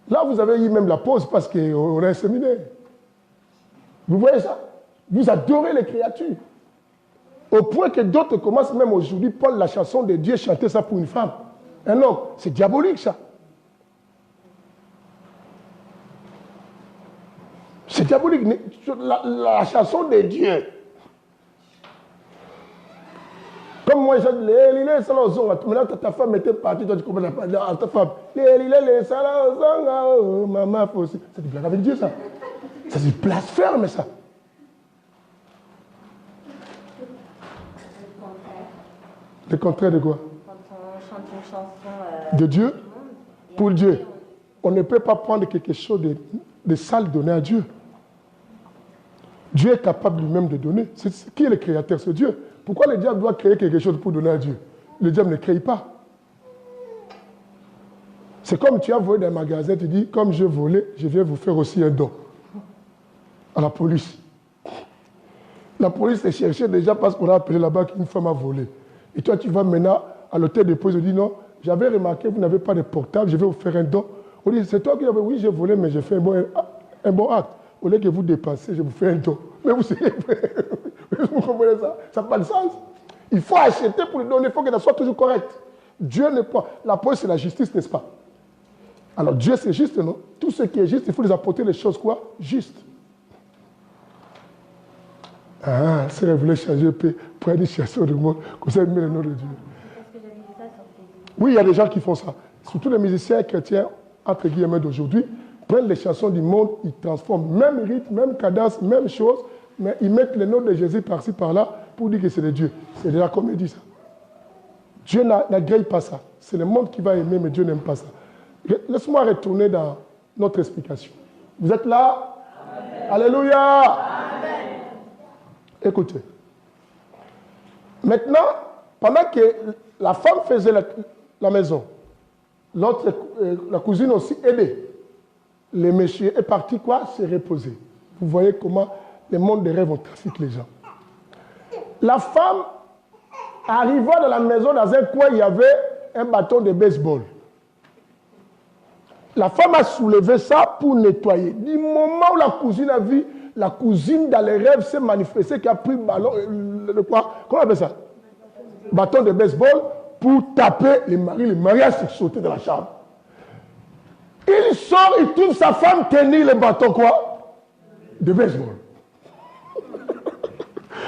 Là, vous avez eu même la pause parce qu'on a un séminaire. Vous voyez ça? Vous adorez les créatures. Au point que d'autres commencent même aujourd'hui, Paul, la chanson de Dieu, chanter ça pour une femme. Un homme, c'est diabolique ça. C'est diabolique. La chanson de Dieu. Comme moi, je dis, maintenant ta femme était partie, toi tu commences à parler à ta femme. Maman, c'est du blague avec Dieu ça. C'est du blasphème ça. Le contraire de quoi? Quand on chante une chanson de Dieu, pour Dieu. On ne peut pas prendre quelque chose de sale donner à Dieu. Dieu est capable lui-même de donner. Qui est le créateur? C'est Dieu. Pourquoi le diable doit créer quelque chose pour donner à Dieu? Le diable ne crée pas. C'est comme tu as volé dans un magasin, tu dis, comme j'ai volé, je viens vous faire aussi un don. À la police. La police est cherchée déjà parce qu'on a appelé là-bas qu'une femme a volé. Et toi, tu vas maintenant à l'hôtel de police et dis, non, j'avais remarqué que vous n'avez pas de portable, je vais vous faire un don. On dit, c'est toi qui avais, oui, j'ai volé, mais j'ai fait un bon acte. au lieu que vous dépensez, je vous fais un don. Mais vous savez, vous comprenez ça? Ça n'a pas de sens. Il faut acheter pour le donner, il faut que ça soit toujours correct. Dieu n'est pas... La police, c'est la justice, n'est-ce pas? Alors Dieu, c'est juste, non? Tout ce qui est juste, il faut les apporter les choses quoi? Justes. Ah, si elle voulait changer, pour aller chercher du monde, comme ça, elle met le nom de Dieu. Est-ce que j'avais vu ça sur Facebook? Oui, il y a des gens qui font ça. Surtout les musiciens chrétiens, entre guillemets, d'aujourd'hui, prennent les chansons du monde, ils transforment même rythme, même cadence, même chose, mais ils mettent le nom de Jésus par-ci, par-là, pour dire que c'est de Dieu. C'est de la comédie, ça. Dieu n'agrée pas ça. C'est le monde qui va aimer, mais Dieu n'aime pas ça. Laisse-moi retourner dans notre explication. Vous êtes là? Amen. Alléluia. Amen. Écoutez. Maintenant, pendant que la femme faisait la maison, l'autre, la cousine aussi aidait. Le monsieur est parti quoi? Se reposer. Vous voyez comment le monde des rêves ont trafiqué les gens. La femme arriva dans la maison, dans un coin, il y avait un bâton de baseball. La femme a soulevé ça pour nettoyer. Du moment où la cousine a vu, la cousine dans les rêves s'est manifestée, qui a pris le ballon, quoi? Comment on appelle ça? Bâton de baseball pour taper le mari a sauté de la chambre. Il sort, il trouve sa femme tenir le bâton quoi? De baseball.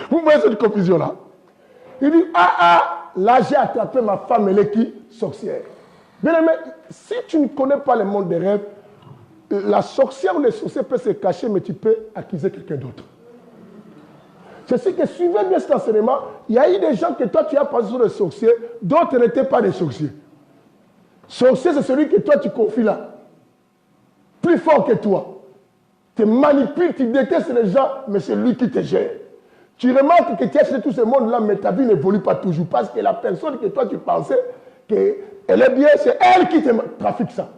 Vous voyez cette confusion-là? Il dit, là j'ai attrapé ma femme, elle est qui? Sorcière. Bien aimé, si tu ne connais pas le monde des rêves, la sorcière ou le sorcier peut se cacher, mais tu peux accuser quelqu'un d'autre. C'est ce que suivez bien cet enseignement. Il y a eu des gens que toi tu as pensé sur le sorcier, d'autres n'étaient pas des sorciers. Sorcier, c'est celui que toi tu confies là. Plus fort que toi. Tu manipules, tu détestes les gens, mais c'est lui qui te gère. Tu remarques que tu es chez tout ce monde-là, mais ta vie n'évolue pas toujours. Parce que la personne que toi tu pensais qu'elle est bien, c'est elle qui te trafique ça.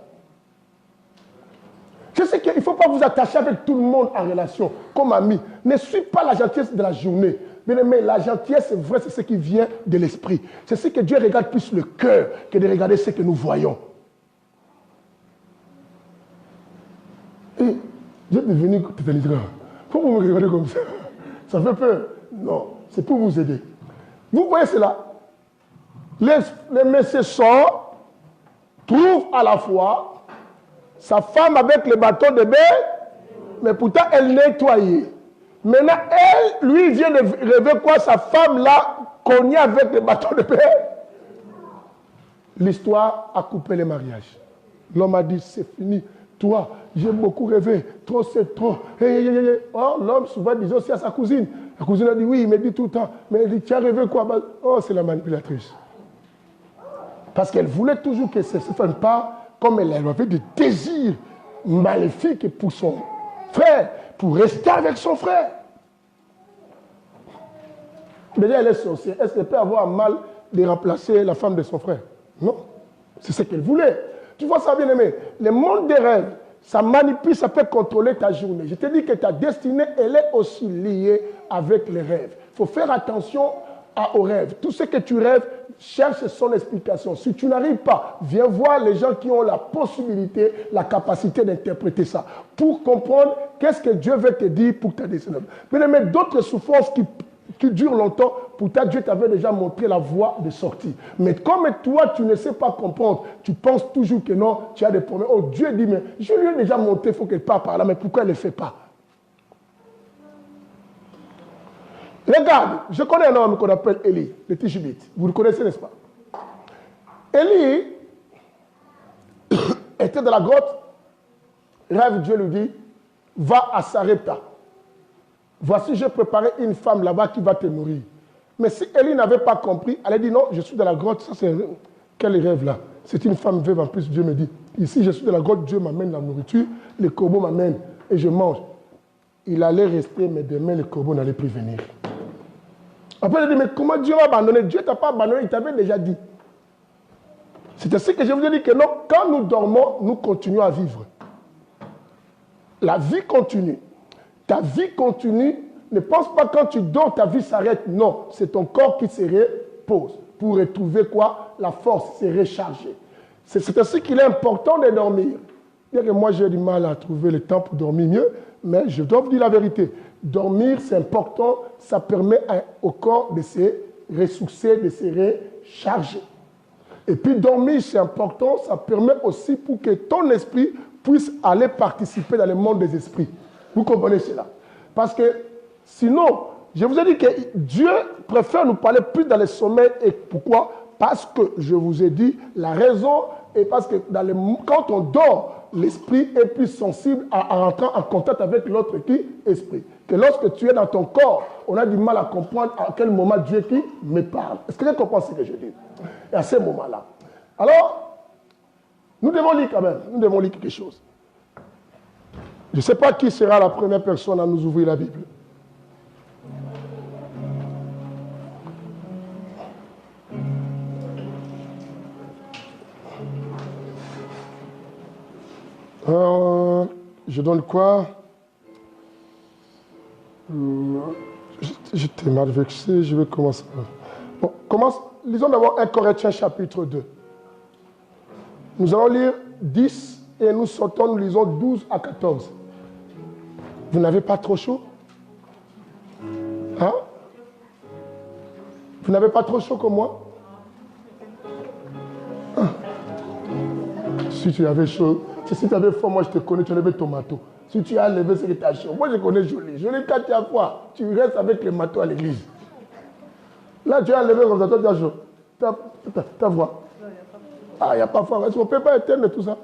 Je sais qu'il ne faut pas vous attacher avec tout le monde en relation, comme ami. Ne suis pas la gentillesse de la journée. Bien aimé, la gentillesse, c'est vrai, c'est ce qui vient de l'esprit. C'est ce que Dieu regarde plus le cœur que de regarder ce que nous voyons. Et Dieu est devenu totalisateur. Pourquoi vous me regardez comme ça? Ça fait peur. Non, c'est pour vous aider. Vous voyez cela? Les messieurs sort, trouve à la fois sa femme avec le bâton de bain, mais pourtant elle nettoyait. Maintenant, elle, lui, vient de rêver quoi? Sa femme là, cognée avec le bâton de bain. L'histoire a coupé le mariage. L'homme a dit, c'est fini. Toi, j'ai beaucoup rêvé. Trop, c'est trop. Oh, l'homme souvent disait aussi à sa cousine. La cousine a dit, oui, il me dit tout le temps. Mais elle dit, tu as rêvé quoi? Oh, c'est la manipulatrice. Parce qu'elle voulait toujours que ce ne fasse pas comme elle avait des désirs maléfiques pour son frère, pour rester avec son frère. Déjà, elle est sorcière. Est-ce qu'elle peut avoir mal de remplacer la femme de son frère? Non. C'est ce qu'elle voulait. Tu vois ça, bien aimé? Le monde des rêves, ça manipule, ça peut contrôler ta journée. Je te dis que ta destinée, elle est aussi liée avec les rêves. Il faut faire attention aux rêves. Tout ce que tu rêves, cherche son explication. Si tu n'arrives pas, viens voir les gens qui ont la possibilité, la capacité d'interpréter ça, pour comprendre qu'est-ce que Dieu veut te dire pour ta destinée. Mais d'autres souffrances qui durent longtemps, pourtant Dieu t'avait déjà montré la voie de sortie. Mais comme toi, tu ne sais pas comprendre, tu penses toujours que non, tu as des problèmes. Oh, Dieu dit, mais je lui ai déjà montré, il faut qu'elle parte par là, mais pourquoi elle ne le fait pas? Regarde, je connais un homme qu'on appelle Élie, le Tishbite. Vous le connaissez, n'est-ce pas? Élie était dans la grotte. Rêve, Dieu lui dit, va à Sarepta. Voici, j'ai préparé une femme là-bas qui va te nourrir. Mais si Élie n'avait pas compris, elle a dit, non, je suis dans la grotte. Ça, c'est quel rêve là? C'est une femme veuve, en plus, Dieu me dit. Ici, je suis dans la grotte, Dieu m'amène la nourriture, les corbeaux m'amènent et je mange. Il allait rester, mais demain, les corbeaux n'allaient plus venir. Après, il dit, mais comment Dieu m'a abandonné? Dieu ne t'a pas abandonné, il t'avait déjà dit. C'est ainsi que je vous ai dit que non, quand nous dormons, nous continuons à vivre. La vie continue. Ta vie continue. Ne pense pas quand tu dors, ta vie s'arrête. Non, c'est ton corps qui se repose pour retrouver quoi? La force, se recharger. C'est ainsi qu'il est important de dormir. Bien que moi, j'ai du mal à trouver le temps pour dormir mieux, Mais je dois vous dire la vérité. Dormir, c'est important. Ça permet au corps de se ressourcer, de se recharger. Et puis dormir, c'est important. Ça permet aussi pour que ton esprit puisse aller participer dans le monde des esprits. Vous comprenez cela? Parce que sinon, je vous ai dit que Dieu préfère nous parler plus dans le sommeil. Et pourquoi? Parce que je vous ai dit la raison est parce que quand on dort, l'esprit est plus sensible à rentrer en contact avec l'autre esprit. Que lorsque tu es dans ton corps, on a du mal à comprendre à quel moment Dieu qui me parle. Est-ce que tu comprends ce que je dis? Et à ce moment-là. Alors, nous devons lire quand même. Nous devons lire quelque chose. Je ne sais pas qui sera la première personne à nous ouvrir la Bible. Je donne quoi? J'étais mal vexé, je vais commencer. Bon, lisons d'abord 1 Corinthiens chapitre 2. Nous allons lire 10 et nous sortons, nous lisons 12 à 14. Vous n'avez pas trop chaud? Hein? Vous n'avez pas trop chaud comme moi? Ah. Si tu avais chaud, si tu avais froid, moi je te connais, tu as levé ton manteau. Si tu as levé, c'est que tu as chaud. Moi je connais Jolie. Jolie, quand tu as froid, tu restes avec les manteaux à l'église. Là, tu as levé comme ça, toi tu as chaud. Tu as froid. Ah, il n'y a pas froid. Est-ce qu'on ne peut pas éteindre tout ça?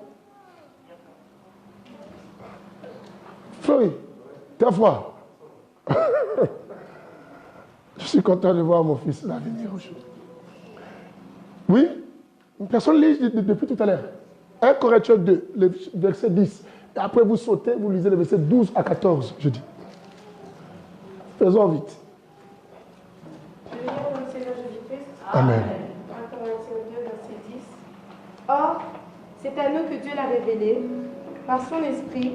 Flori, tu as froid. Je suis content de voir mon fils là venir aujourd'hui. Oui? Une personne lit depuis tout à l'heure. 1 Corinthiens 2, le verset 10. Et après vous sautez, vous lisez le verset 12 à 14, je dis. Faisons vite. Je vais lire dans le Seigneur Jésus-Christ. Amen. 1 Corinthiens 2, verset 10. Or, c'est à nous que Dieu l'a révélé par son esprit.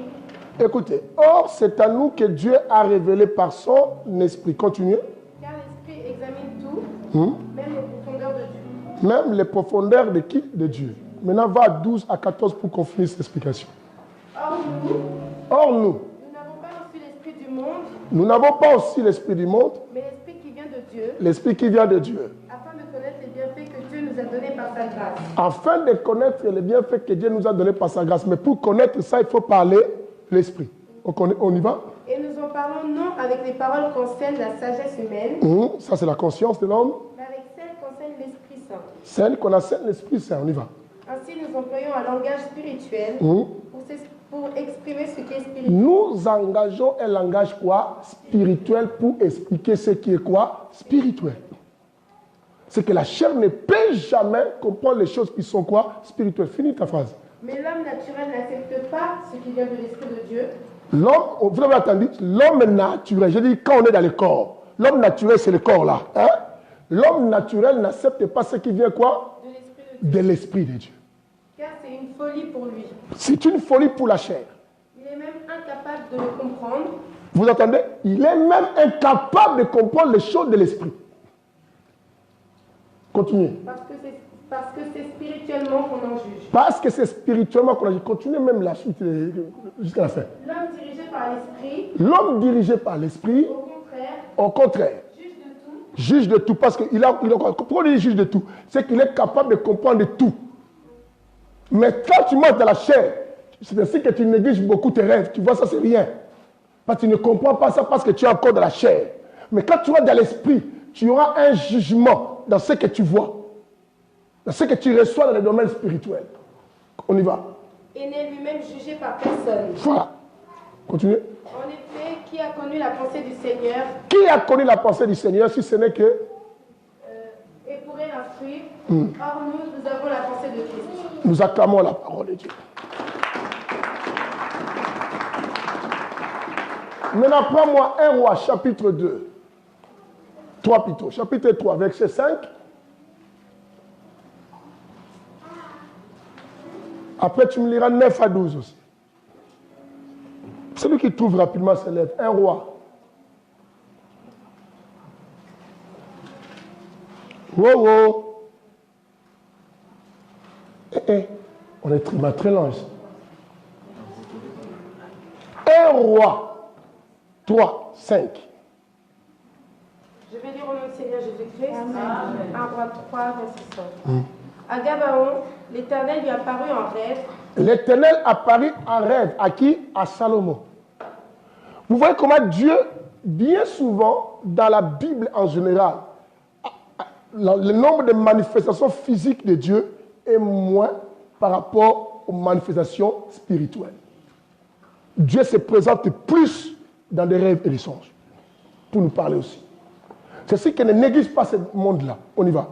Écoutez, or c'est à nous que Dieu a révélé par son esprit. Continuez. Car l'esprit examine tout, même les profondeurs de Dieu. Même les profondeurs de qui? De Dieu. Maintenant, va à 12 à 14 pour qu'on finisse l'explication. Or, nous n'avons pas aussi l'esprit du monde, nous n'avons pas aussi l'esprit du monde, mais l'esprit qui vient de Dieu, l'esprit qui vient de Dieu, afin de connaître les bienfaits que Dieu nous a donnés par sa grâce. afin de connaître les bienfaits que Dieu nous a donnés par sa grâce. Mais pour connaître ça, il faut parler l'esprit. On y va? Et nous en parlons non avec les paroles qu'enseigne la sagesse humaine, Ça, c'est la conscience de l'homme. mais avec celles qu'enseigne l'Esprit Saint. Celle qu'on enseigne l'Esprit Saint. On y va. Ainsi, nous employons un langage spirituel pour exprimer ce qui est spirituel. Nous engageons un langage quoi? Spirituel pour expliquer ce qui est quoi? Spirituel. C'est que la chair ne peut jamais comprendre les choses qui sont quoi? Spirituelles. Finis ta phrase. Mais l'homme naturel n'accepte pas ce qui vient de l'Esprit de Dieu. L'homme, vous avez entendu? L'homme naturel, je dis quand on est dans le corps, l'homme naturel c'est le corps là. Hein? L'homme naturel n'accepte pas ce qui vient quoi? De l'Esprit de Dieu. Car c'est une folie pour lui. C'est une folie pour la chair. Il est même incapable de le comprendre. Vous entendez? Il est même incapable de comprendre les choses de l'Esprit. Continuez. Parce que c'est spirituellement qu'on en juge. Parce que c'est spirituellement qu'on a dit. Continuez même la suite jusqu'à la fin. L'homme dirigé par l'Esprit, L'homme dirigé par l'Esprit, au contraire, juge de tout. Parce qu'il a, pourquoi il dit juge de tout? C'est qu'il est capable de comprendre de tout. Mais quand tu montes dans la chair, c'est ainsi que tu négliges beaucoup tes rêves. Tu vois, ça, c'est rien. Parce que tu ne comprends pas ça parce que tu es encore dans la chair. Mais quand tu vas dans l'esprit, tu auras un jugement dans ce que tu vois. Dans ce que tu reçois dans le domaine spirituel. On y va. Et n'est lui-même jugé par personne. Voilà. Continuez. En effet, qui a connu la pensée du Seigneur? Qui a connu la pensée du Seigneur si ce n'est que... Et pourrait l'instruire. Or, nous avons la pensée de Christ. Nous acclamons la parole de Dieu. Maintenant, prends-moi 1 Roi, chapitre 2. 3 plutôt. Chapitre 3, verset 5. Après, tu me liras 9 à 12 aussi. Celui qui trouve rapidement se lève. 1 Roi. Wow, wow. On est très loin ici. 1 Roi, 3, 5. Je vais lire au nom du Seigneur Jésus-Christ. Un roi 3, verset 5. À Gabaon, l'Éternel lui apparut en rêve. L'Éternel apparut en rêve. À qui? À Salomon. Vous voyez comment Dieu, bien souvent, dans la Bible en général, le nombre de manifestations physiques de Dieu est moins par rapport aux manifestations spirituelles. Dieu se présente plus dans des rêves et des songes. Pour nous parler aussi. C'est ce qui ne néglige pas ce monde-là. On y va.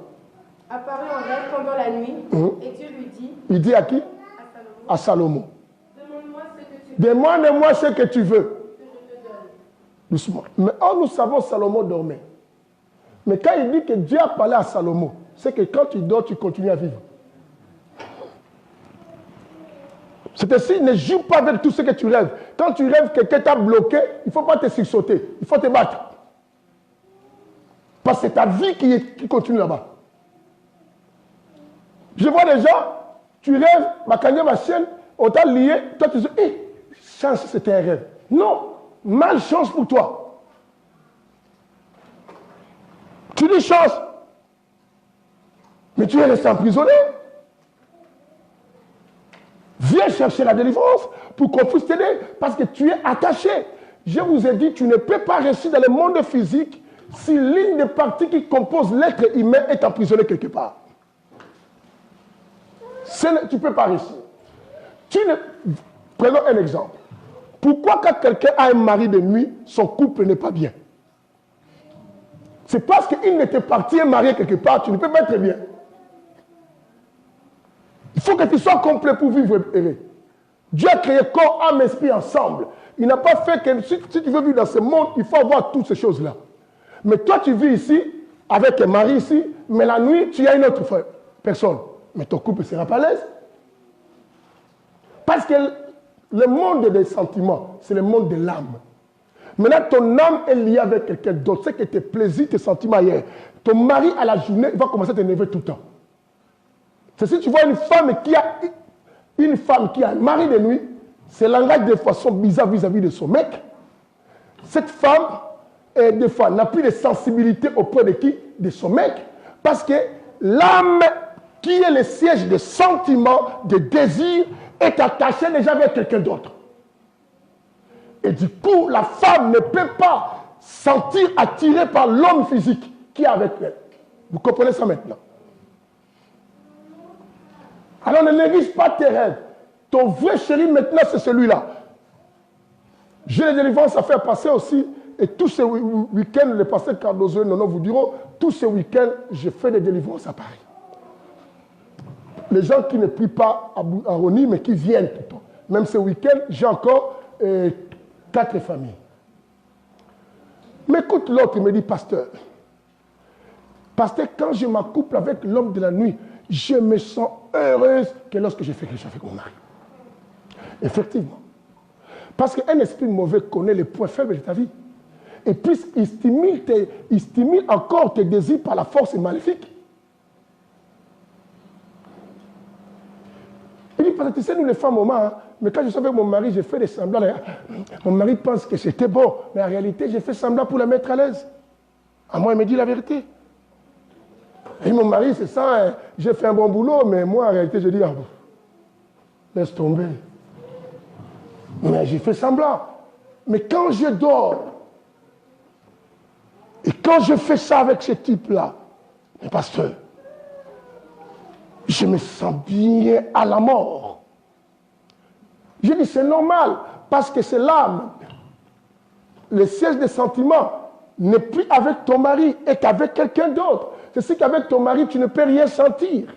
Apparu en rêve pendant la nuit, et Dieu lui dit. Il dit à qui? À Salomon. Demande-moi ce que tu veux. Demande-moi ce que tu veux. Que je te donne. Doucement. Mais nous savons Salomon dormait. Mais quand il dit que Dieu a parlé à Salomon, c'est que quand tu dors, tu continues à vivre. C'est ainsi, ne joue pas avec tout ce que tu rêves. Quand tu rêves que quelqu'un t'a bloqué, il ne faut pas te sursauter. Il faut te battre. Parce que c'est ta vie qui continue là-bas. Je vois des gens, tu rêves, ma chaîne, on t'a lié, toi tu dis, chance, c'était un rêve. Non, malchance pour toi. Tu dis chance, mais tu es resté emprisonné. Viens chercher la délivrance pour qu'on puisse t'aider, parce que tu es attaché. Je vous ai dit, tu ne peux pas rester dans le monde physique si l'une des parties qui composent l'être humain est emprisonnée quelque part. Tu ne peux pas réussir. Prenons un exemple. Pourquoi quand quelqu'un a un mari de nuit, son couple n'est pas bien? C'est parce qu'il n'était parti et marié quelque part, tu ne peux pas être bien. Il faut que tu sois complet pour vivre heureux. Dieu a créé corps, âme, esprit ensemble. Il n'a pas fait que si tu veux vivre dans ce monde, il faut avoir toutes ces choses-là. Mais toi, tu vis ici, avec un mari ici, mais la nuit, tu as une autre personne. Mais ton couple ne sera pas à l'aise. Parce que le monde des sentiments, c'est le monde de l'âme. Maintenant, ton âme est liée avec quelqu'un d'autre. C'est que tes plaisirs, tes sentiments ailleurs. Ton mari, à la journée, il va commencer à t'énerver tout le temps. C'est si tu vois une femme qui a un mari de nuit, c'est langage de façon bizarre vis-à-vis de son mec. Cette femme, des fois, n'a plus de sensibilité auprès de qui? De son mec. Parce que l'âme, qui est le siège des sentiments, des désirs, est attachée déjà avec quelqu'un d'autre. Et du coup, la femme ne peut pas sentir attirée par l'homme physique qui est avec elle. Vous comprenez ça maintenant? Alors ne néglige pas tes rêves. Ton vrai chéri maintenant, c'est celui-là. J'ai les délivrances à faire passer aussi. Et tous ces week-ends, les pasteurs Cardozo et Nono vous diront, tous ces week-ends, je fais des délivrances à Paris. Les gens qui ne prient pas à Rony, mais qui viennent tout le temps. Même ce week-end, j'ai encore 4 familles. Mais écoute, l'autre, il me dit, pasteur, quand je m'accouple avec l'homme de la nuit, je me sens heureuse que lorsque je fais quelque chose avec mon mari. Effectivement. Parce qu'un esprit mauvais connaît les points faibles de ta vie. Et puis, il stimule encore tes désirs par la force maléfique. Il dit, parce que tu sais, nous les femmes, mais quand je suis avec mon mari, je fais des semblants. Mon mari pense que c'était bon, mais en réalité, j'ai fait semblant pour la mettre à l'aise. À moi, il me dit la vérité. Et mon mari, c'est ça, j'ai fait un bon boulot, mais moi, en réalité, je dis, laisse tomber. Mais j'ai fait semblant. Mais quand je dors, et quand je fais ça avec ce type-là, mais pasteur, je me sens bien à la mort. Je dis, c'est normal, parce que c'est l'âme. Le siège des sentiments n'est plus avec ton mari, et qu'avec quelqu'un d'autre. C'est ce qu'avec ton mari, tu ne peux rien sentir.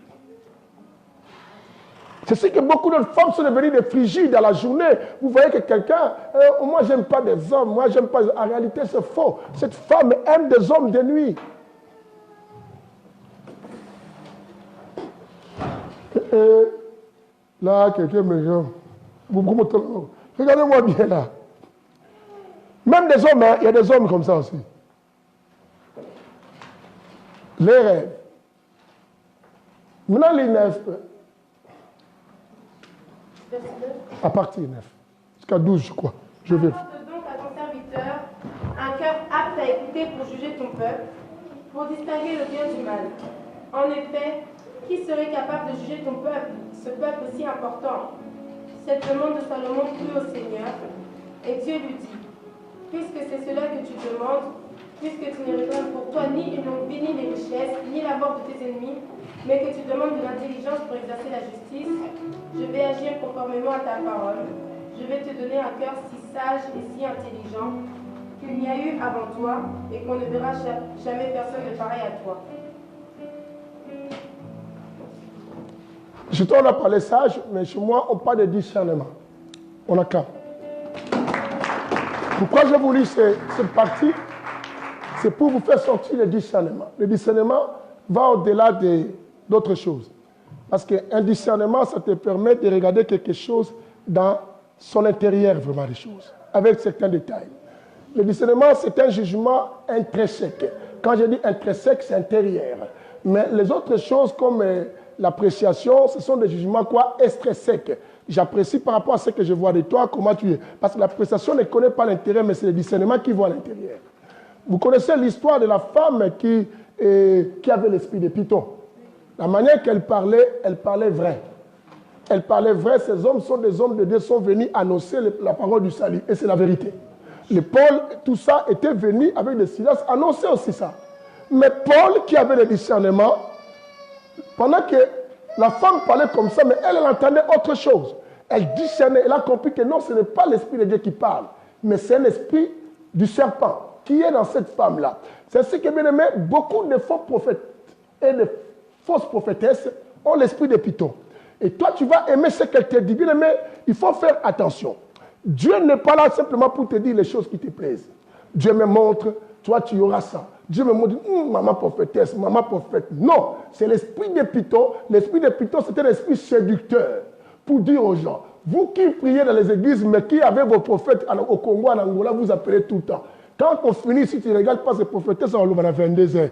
C'est ce que beaucoup de femmes sont devenues des frigides dans la journée. Vous voyez que quelqu'un, moi j'aime pas des hommes, moi j'aime pas. En réalité, c'est faux. Cette femme aime des hommes de nuit. Là, quelqu'un me dit, regardez-moi bien là. Même des hommes, il y a des hommes comme ça aussi. Les rêves. Maintenant, les 9. À partir 9. Jusqu'à 12, je crois. Je vais. Apporte donc à ton serviteur autorité pour juger ton peuple, pour distinguer le bien du mal. En effet, qui serait capable de juger ton peuple, ce peuple si important? Cette demande de Salomon plut au Seigneur, et Dieu lui dit, puisque c'est cela que tu demandes, puisque tu ne réclames pour toi ni une longue vie, ni les richesses, ni la mort de tes ennemis, mais que tu demandes de l'intelligence pour exercer la justice, je vais agir conformément à ta parole. Je vais te donner un cœur si sage et si intelligent qu'il n'y a eu avant toi et qu'on ne verra jamais personne de pareil à toi. Chez toi, on a parlé sage, mais chez moi, on parle de discernement. On a qu'un. Pourquoi je vous lis cette partie? C'est pour vous faire sortir le discernement. Le discernement va au-delà d'autres choses. Parce qu'un discernement, ça te permet de regarder quelque chose dans son intérieur, vraiment, des choses, avec certains détails. Le discernement, c'est un jugement intrinsèque. Quand je dis intrinsèque, c'est intérieur. Mais les autres choses, comme l'appréciation, ce sont des jugements quoi? Extrinsèques. J'apprécie par rapport à ce que je vois de toi, comment tu es. Parce que l'appréciation ne connaît pas l'intérieur, mais c'est le discernement qui voit l'intérieur. Vous connaissez l'histoire de la femme qui avait l'esprit de Python. La manière qu'elle parlait vrai. Elle parlait vrai. Ces hommes sont des hommes de Dieu, sont venus annoncer la parole du salut. Et c'est la vérité. Les Paul, tout ça, était venu avec des Silas annoncer aussi ça. Mais Paul, qui avait le discernement, pendant que la femme parlait comme ça, mais elle entendait autre chose. Elle discernait, elle a compris que non, ce n'est pas l'esprit de Dieu qui parle, mais c'est l'esprit du serpent qui est dans cette femme-là. C'est ce que, bien aimé, beaucoup de faux prophètes et de fausses prophétesses ont l'esprit de Python. Et toi, tu vas aimer ce qu'elle te dit. Bien aimé, il faut faire attention. Dieu n'est pas là simplement pour te dire les choses qui te plaisent. Dieu me montre, toi, tu auras ça. Dieu me montre, maman prophétesse, maman prophète. Non, c'est l'esprit de Python. L'esprit de Python, c'est un esprit séducteur pour dire aux gens, vous qui priez dans les églises, mais qui avez vos prophètes au Congo, en Angola, vous appelez tout le temps. Quand on finit, si tu ne regardes pas ces prophétesses, on va à 22 heures.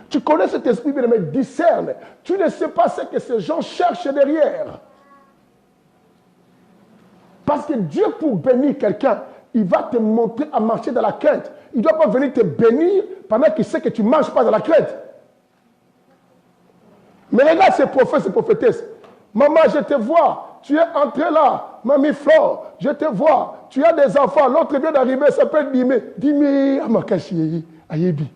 Tu connais cet esprit, mais discerne. Tu ne sais pas ce que ces gens cherchent derrière. Parce que Dieu, pour bénir quelqu'un, il va te montrer à marcher dans la crainte. Il ne doit pas venir te bénir pendant qu'il sait que tu ne marches pas dans la crainte. Mais regarde ces prophètes, ces prophétesses. Maman, je te vois, tu es entré là. Mamie Flore, je te vois, tu as des enfants. L'autre vient d'arriver, il s'appelle Dimé. Dimé, Amakashi, Ayebi.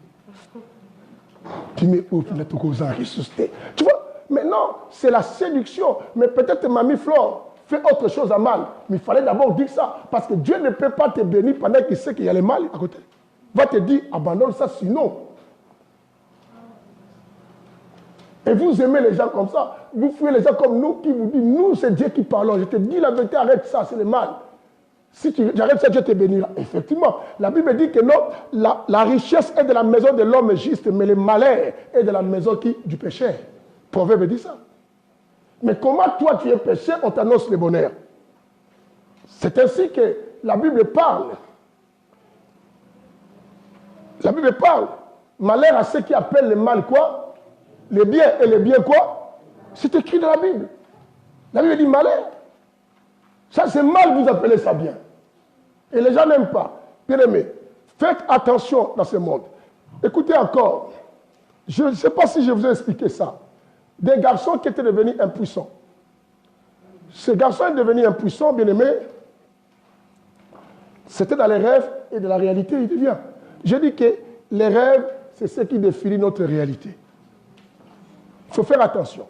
Dimé, tu vois, maintenant, c'est la séduction. Mais peut-être Mamie Flore fait autre chose à mal. Mais il fallait d'abord dire ça. Parce que Dieu ne peut pas te bénir pendant qu'il sait qu'il y a le mal à côté. Il va te dire, abandonne ça sinon. Et vous aimez les gens comme ça. Vous fuyez les gens comme nous qui vous disent, nous c'est Dieu qui parle. Je te dis la vérité, arrête ça, c'est le mal. Si tu arrêtes ça, Dieu te bénira. Effectivement, la Bible dit que non, la richesse est de la maison de l'homme juste, mais le malheur est de la maison du pécheur. Proverbe dit ça. Mais comment toi tu es péché, on t'annonce le bonheur. C'est ainsi que la Bible parle. La Bible parle. Malheur à ceux qui appellent le mal quoi? Le bien et le bien quoi? C'est écrit dans la Bible. La Bible dit malheur. Ça c'est mal, vous appelez ça bien. Et les gens n'aiment pas. Bien aimé, faites attention dans ce monde. Écoutez encore. Je ne sais pas si je vous ai expliqué ça. Des garçons qui étaient devenus impuissants. Ce garçon est devenu impuissant, bien aimé. C'était dans les rêves et de la réalité, il devient. Je dis que les rêves, c'est ce qui définit notre réalité. Il faut faire attention.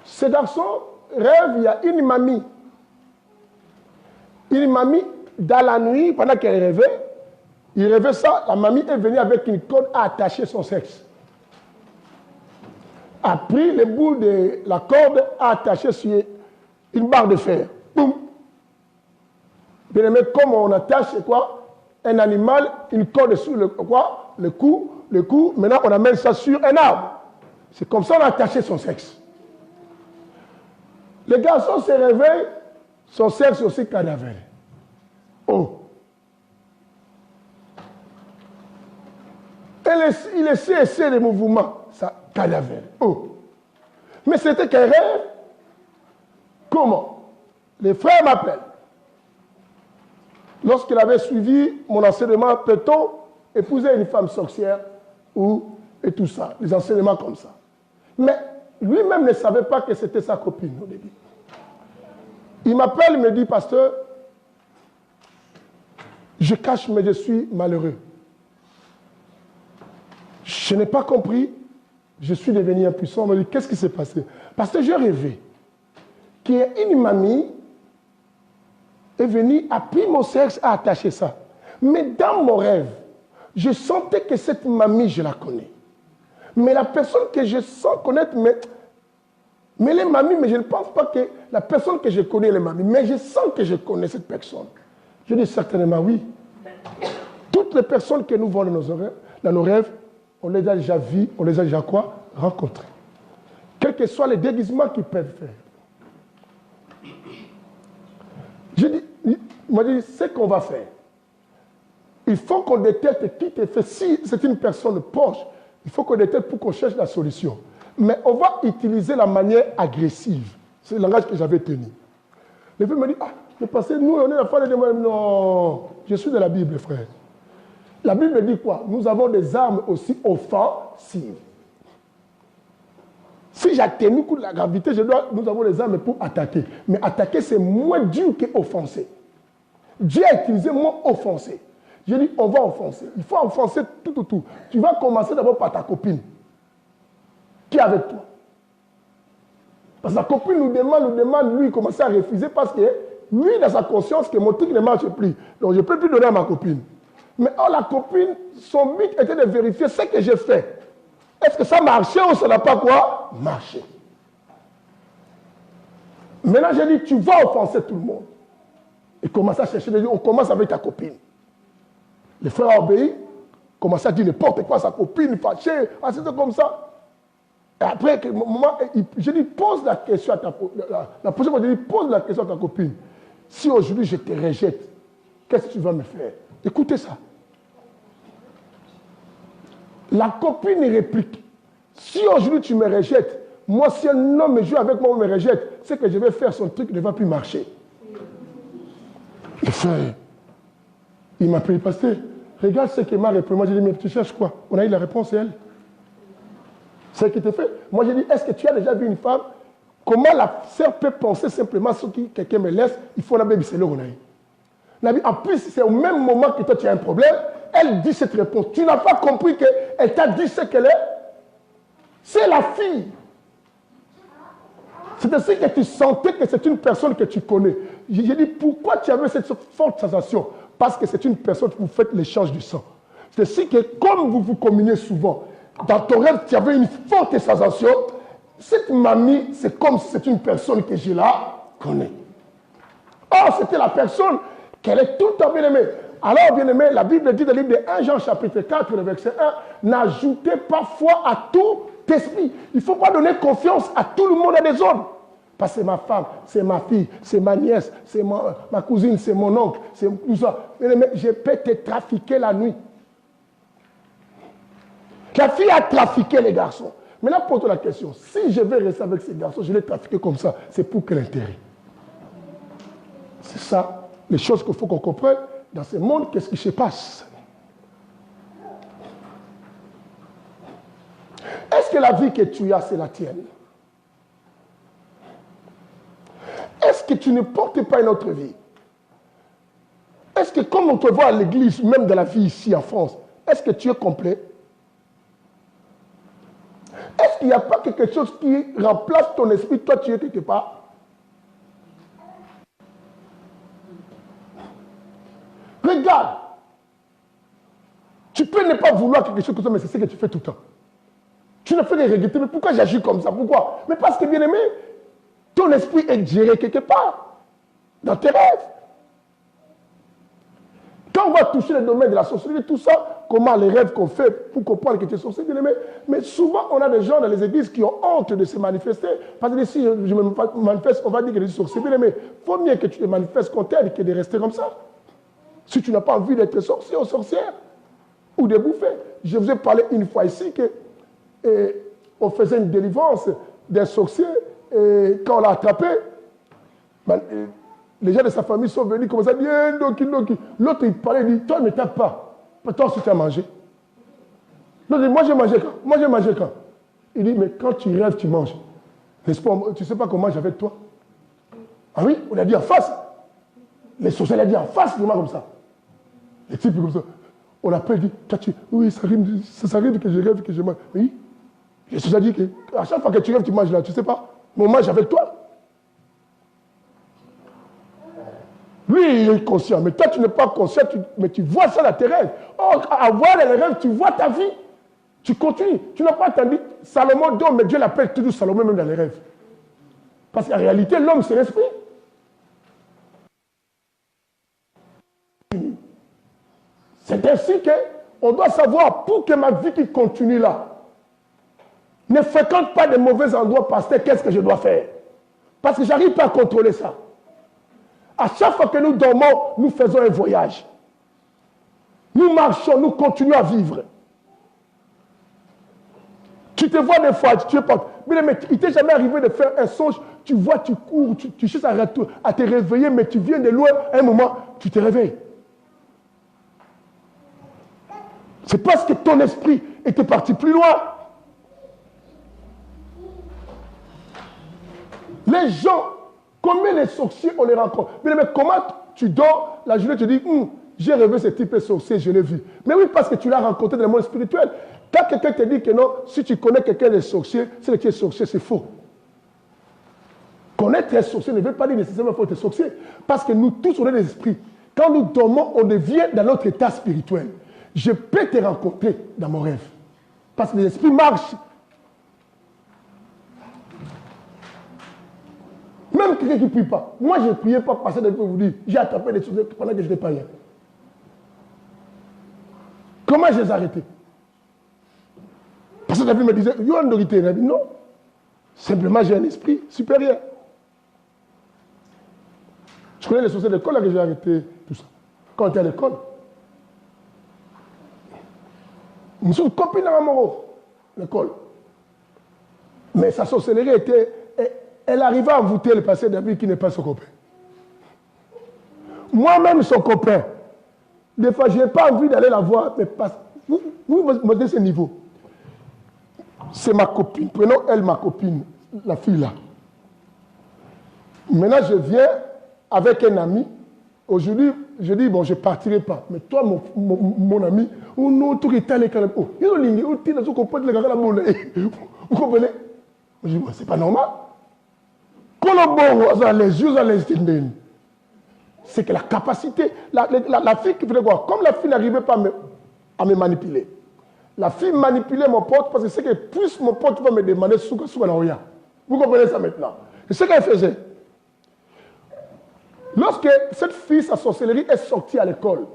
Ce garçon rêve, il y a une mamie. Une mamie, dans la nuit, pendant qu'elle rêvait, il rêvait ça, la mamie est venue avec une corde à attacher son sexe. A pris le bout de la corde à attacher sur une barre de fer. Boum. Bien aimé, comme on attache, c'est quoi? Un animal, une corde sur le cou, maintenant on amène ça sur un arbre. C'est comme ça qu'on a attaché son sexe. Le garçon se réveille, son sexe aussi cadavre. Oh. Il essaie les mouvements, ça cadavre. Oh. Mais c'était qu'un rêve. Comment? Les frères m'appellent. lorsqu'il avait suivi mon enseignement, peut-on épouser une femme sorcière et tout ça, des enseignements comme ça. Mais lui-même ne savait pas que c'était sa copine au début. Il m'appelle, il me dit, pasteur, je cache, mais je suis malheureux. Je n'ai pas compris, je suis devenu impuissant. On me dit, qu'est-ce qui s'est passé? Parce que j'ai rêvé qu'une mamie est venue, a pris mon sexe, a attaché ça. Mais dans mon rêve, je sentais que cette mamie, je la connais. Mais la personne que je sens connaître, mais les mamies, mais je ne pense pas que la personne que je connais, les mamies, mais je sens que je connais cette personne. Je dis certainement oui. Toutes les personnes que nous voyons dans nos rêves, on les a déjà vues, on les a déjà quoi? Rencontrées. Quels que soient les déguisements qu'ils peuvent faire. Je dis, il m'a dit, ce qu'on va faire, il faut qu'on détecte qui te fait. Si c'est une personne proche, il faut qu'on détecte pour qu'on cherche la solution. Mais on va utiliser la manière agressive. C'est le langage que j'avais tenu. Le frère me dit, ah, mais parce que nous, on est la foi de Dieu. Non, je suis de la Bible, frère. La Bible dit quoi? Nous avons des armes aussi offensives. Si j'atténue la gravité, nous avons des armes pour attaquer. Mais attaquer, c'est moins dur qu'offenser. Dieu a utilisé le mot offenser. J'ai dit, on va offenser. Il faut offenser tout. Tu vas commencer d'abord par ta copine. Qui est avec toi? Parce que la copine nous demande, lui, il commence à refuser parce que lui, dans sa conscience, que mon truc ne marche plus. Donc, je ne peux plus donner à ma copine. Mais la copine, son but était de vérifier ce que j'ai fait. Est-ce que ça marchait ou ça n'a pas quoi marché? Maintenant, j'ai dit, tu vas offenser tout le monde. Il commence à chercher, on commence avec ta copine. Le frère a obéi, commence à dire n'importe quoi à sa copine, fâché, c'est comme ça. Et après, je lui pose la question à ta copine. La prochaine fois, je lui pose la question à ta copine. Si aujourd'hui je te rejette, qu'est-ce que tu vas me faire? Écoutez ça. La copine réplique. Si aujourd'hui tu me rejettes, moi, si un homme joue avec moi, me rejette, c'est que je vais faire son truc ne va plus marcher. Le frère, il m'a pris, pasteur, regarde ce qu'il m'a répondu. Moi, j'ai dit, mais tu cherches quoi? On a eu la réponse, c'est elle. C'est ce qui te fait. Moi, j'ai dit, est-ce que tu as déjà vu une femme? Comment la sœur peut penser simplement ce que quelqu'un me laisse? Il faut la baby, c'est là où on a eu. En plus, c'est au même moment que toi, tu as un problème. Elle dit cette réponse. Tu n'as pas compris qu'elle t'a dit ce qu'elle est? C'est la fille. C'est ainsi que tu sentais que c'est une personne que tu connais. J'ai dit, pourquoi tu avais cette forte sensation? Parce que c'est une personne que vous faites l'échange du sang. C'est ainsi que, comme vous vous communiez souvent, dans ton rêve, tu avais une forte sensation. Cette mamie, c'est comme si c'est une personne que je la connais. Or, c'était la personne qu'elle est tout le temps bien-aimée. Alors, bien-aimé, la Bible dit dans le livre de 1 Jean chapitre 4, le verset 1, n'ajoutez pas foi à tout esprit. Il ne faut pas donner confiance à tout le monde et des autres. Parce que c'est ma femme, c'est ma fille, c'est ma nièce, c'est ma cousine, c'est mon oncle, c'est tout ça. Bien-aimé, je peux te trafiquer la nuit. La fille a trafiqué les garçons. Maintenant, pose-toi la question. Si je vais rester avec ces garçons, je les trafiquer comme ça, c'est pour quel intérêt? C'est ça, les choses qu'il faut qu'on comprenne. Dans ce monde, qu'est-ce qui se passe? Est-ce que la vie que tu as, c'est la tienne? Est-ce que tu ne portes pas une autre vie? Est-ce que comme on te voit à l'église, même dans la vie ici en France, est-ce que tu es complet? Est-ce qu'il n'y a pas quelque chose qui remplace ton esprit, toi tu es quelque part? Regarde. Tu peux ne pas vouloir quelque chose comme ça, mais c'est ce que tu fais tout le temps. Tu ne fais que regretter, mais pourquoi j'agis comme ça? Pourquoi? Mais parce que, bien aimé, ton esprit est géré quelque part, dans tes rêves. Quand on va toucher le domaine de la sorcellerie, tout ça, comment les rêves qu'on fait pour comprendre que tu es sorcier, bien aimé. Mais souvent, on a des gens dans les églises qui ont honte de se manifester. Parce que si je me manifeste, on va dire que je suis sorcier. Bien aimé, il faut mieux que tu te manifestes comme tel que de rester comme ça. Si tu n'as pas envie d'être sorcier ou sorcière, ou de bouffer. Je vous ai parlé une fois ici qu'on faisait une délivrance d'un sorcier et quand on l'a attrapé, Les gens de sa famille sont venus, comme ça, bien, doki. L'autre, il parlait, il dit, toi, ne tape pas. Toi aussi, tu as mangé. L'autre dit, moi, j'ai mangé quand? Moi, j'ai mangé quand? Il dit, mais quand tu rêves, tu manges. N'est-ce pas, tu ne sais pas qu'on mange avec toi? Ah oui, on a dit en face. Les sorciers l'ont dit en face, vraiment comme ça. Les types comme ça. On l'appelle, dit, oui, ça arrive que je rêve, que je mange. Oui. Jésus a dit qu'à chaque fois que tu rêves, tu manges là, tu ne sais pas. Mais on mange avec toi. Lui, il est conscient, mais toi, tu n'es pas conscient, mais tu vois ça dans tes rêves. Or, à voir les rêves, tu vois ta vie. Tu continues. Tu n'as pas entendu Salomon d'homme, mais Dieu l'appelle toujours Salomon même dans les rêves. Parce qu'en réalité, l'homme, c'est l'esprit. C'est ainsi qu'on doit savoir, pour que ma vie qui continue là, ne fréquente pas de mauvais endroits, pasteur, qu'est-ce que je dois faire? Parce que je n'arrive pas à contrôler ça. À chaque fois que nous dormons, nous faisons un voyage. Nous marchons, nous continuons à vivre. Tu te vois des fois, tu es pas. Mais il t'est jamais arrivé de faire un songe, tu vois, tu cours, tu cherches à te réveiller, mais tu viens de loin, à un moment, tu te réveilles. C'est parce que ton esprit était parti plus loin. Les gens, combien de sorciers on les rencontre? Mais comment tu dors, la journée, tu dis, j'ai rêvé ce type de sorcier, je l'ai vu. Mais oui, parce que tu l'as rencontré dans le monde spirituel. Quand quelqu'un te dit que non, si tu connais quelqu'un de sorcier, c'est qui est sorcier, c'est faux. Connaître un sorcier ne veut pas dire nécessairement qu'il faut être sorcier. Parce que nous tous, on est des esprits. Quand nous dormons, on devient dans notre état spirituel. Je peux te rencontrer dans mon rêve. Parce que les esprits marchent. Même quelqu'un qui ne prie pas. Moi, je ne priais pas parce que je peux vous dire, j'ai attrapé des choses pendant que je n'étais pas hier. Comment je les ai arrêtés? Parce que David me disait, il y a une autorité. Il a dit non. Simplement, j'ai un esprit supérieur. Je connais les sociétés d'école là que j'ai arrêté tout ça. Quand on était à l'école. Je suis une copine à l'école. Mais sa sorcellerie était. Elle arrivait à envoûter le passé David qui n'est pas son copain. Moi-même, son copain. Des fois, je n'ai pas envie d'aller la voir, mais vous montez ce niveau. C'est ma copine. Prenons elle, ma copine, la fille là. Maintenant, je viens avec un ami. Aujourd'hui, je dis, bon, je ne partirai pas. Mais toi, mon ami, vous comprenez? Je dis, c'est pas normal. Les yeux c'est que la capacité, la fille qui faisait quoi? Comme la fille n'arrivait pas à me manipuler, la fille manipulait mon pote parce que c'est que plus mon pote va me demander Souka. Vous comprenez ça maintenant? C'est ce qu'elle faisait. Lorsque cette fille, sa sorcellerie, est sortie à l'école,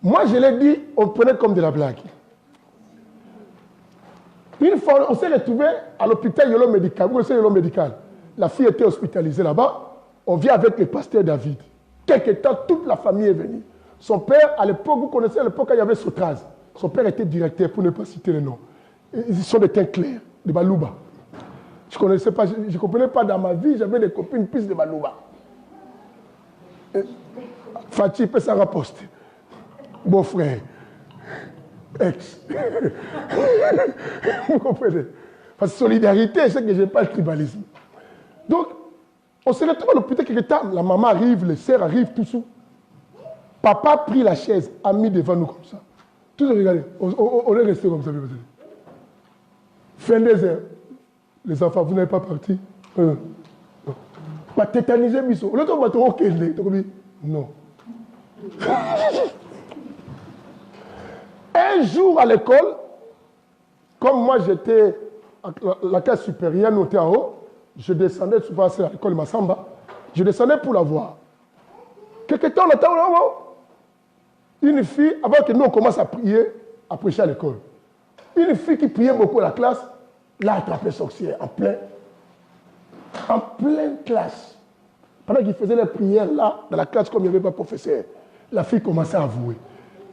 moi je l'ai dit, on prenait comme de la blague. Une fois, on s'est retrouvé à l'hôpital Yolo Médical. Vous connaissez Yolo Médical? La fille était hospitalisée là-bas. On vient avec le pasteur David. Quelque temps, toute la famille est venue. Son père, à l'époque, vous connaissez, à l'époque, il y avait Sotraz. Son père était directeur, pour ne pas citer le nom. Ils sont des teints clairs, de Balouba. Je ne comprenais pas dans ma vie, j'avais des copines plus de Balouba. Fatih peut s'en rapporter. Beau-frère. Ex. Vous comprenez? Parce que solidarité, c'est que je n'ai pas le tribalisme. Donc, on se retrouve à l'hôpital quelque temps. La maman arrive, les sœurs arrivent, tout ça. Papa a pris la chaise, a mis devant nous comme ça. Tous regardez, on est resté comme ça. Fin des heures. Les enfants, vous n'êtes pas partis? Non. Pas tétaniser, biso. L'autre va te recueillir. Non. Un jour à l'école, comme moi j'étais à la classe supérieure, nous étions en haut, je descendais souvent à l'école Massamba, je descendais pour la voir. Quelque temps, on attend là-haut. Une fille, avant que nous on commence à prier, à prêcher à l'école, une fille qui priait beaucoup à la classe, l'a attrapé sorcière en pleine classe. Pendant qu'il faisait les prières là, dans la classe, comme il n'y avait pas de professeur, la fille commençait à avouer.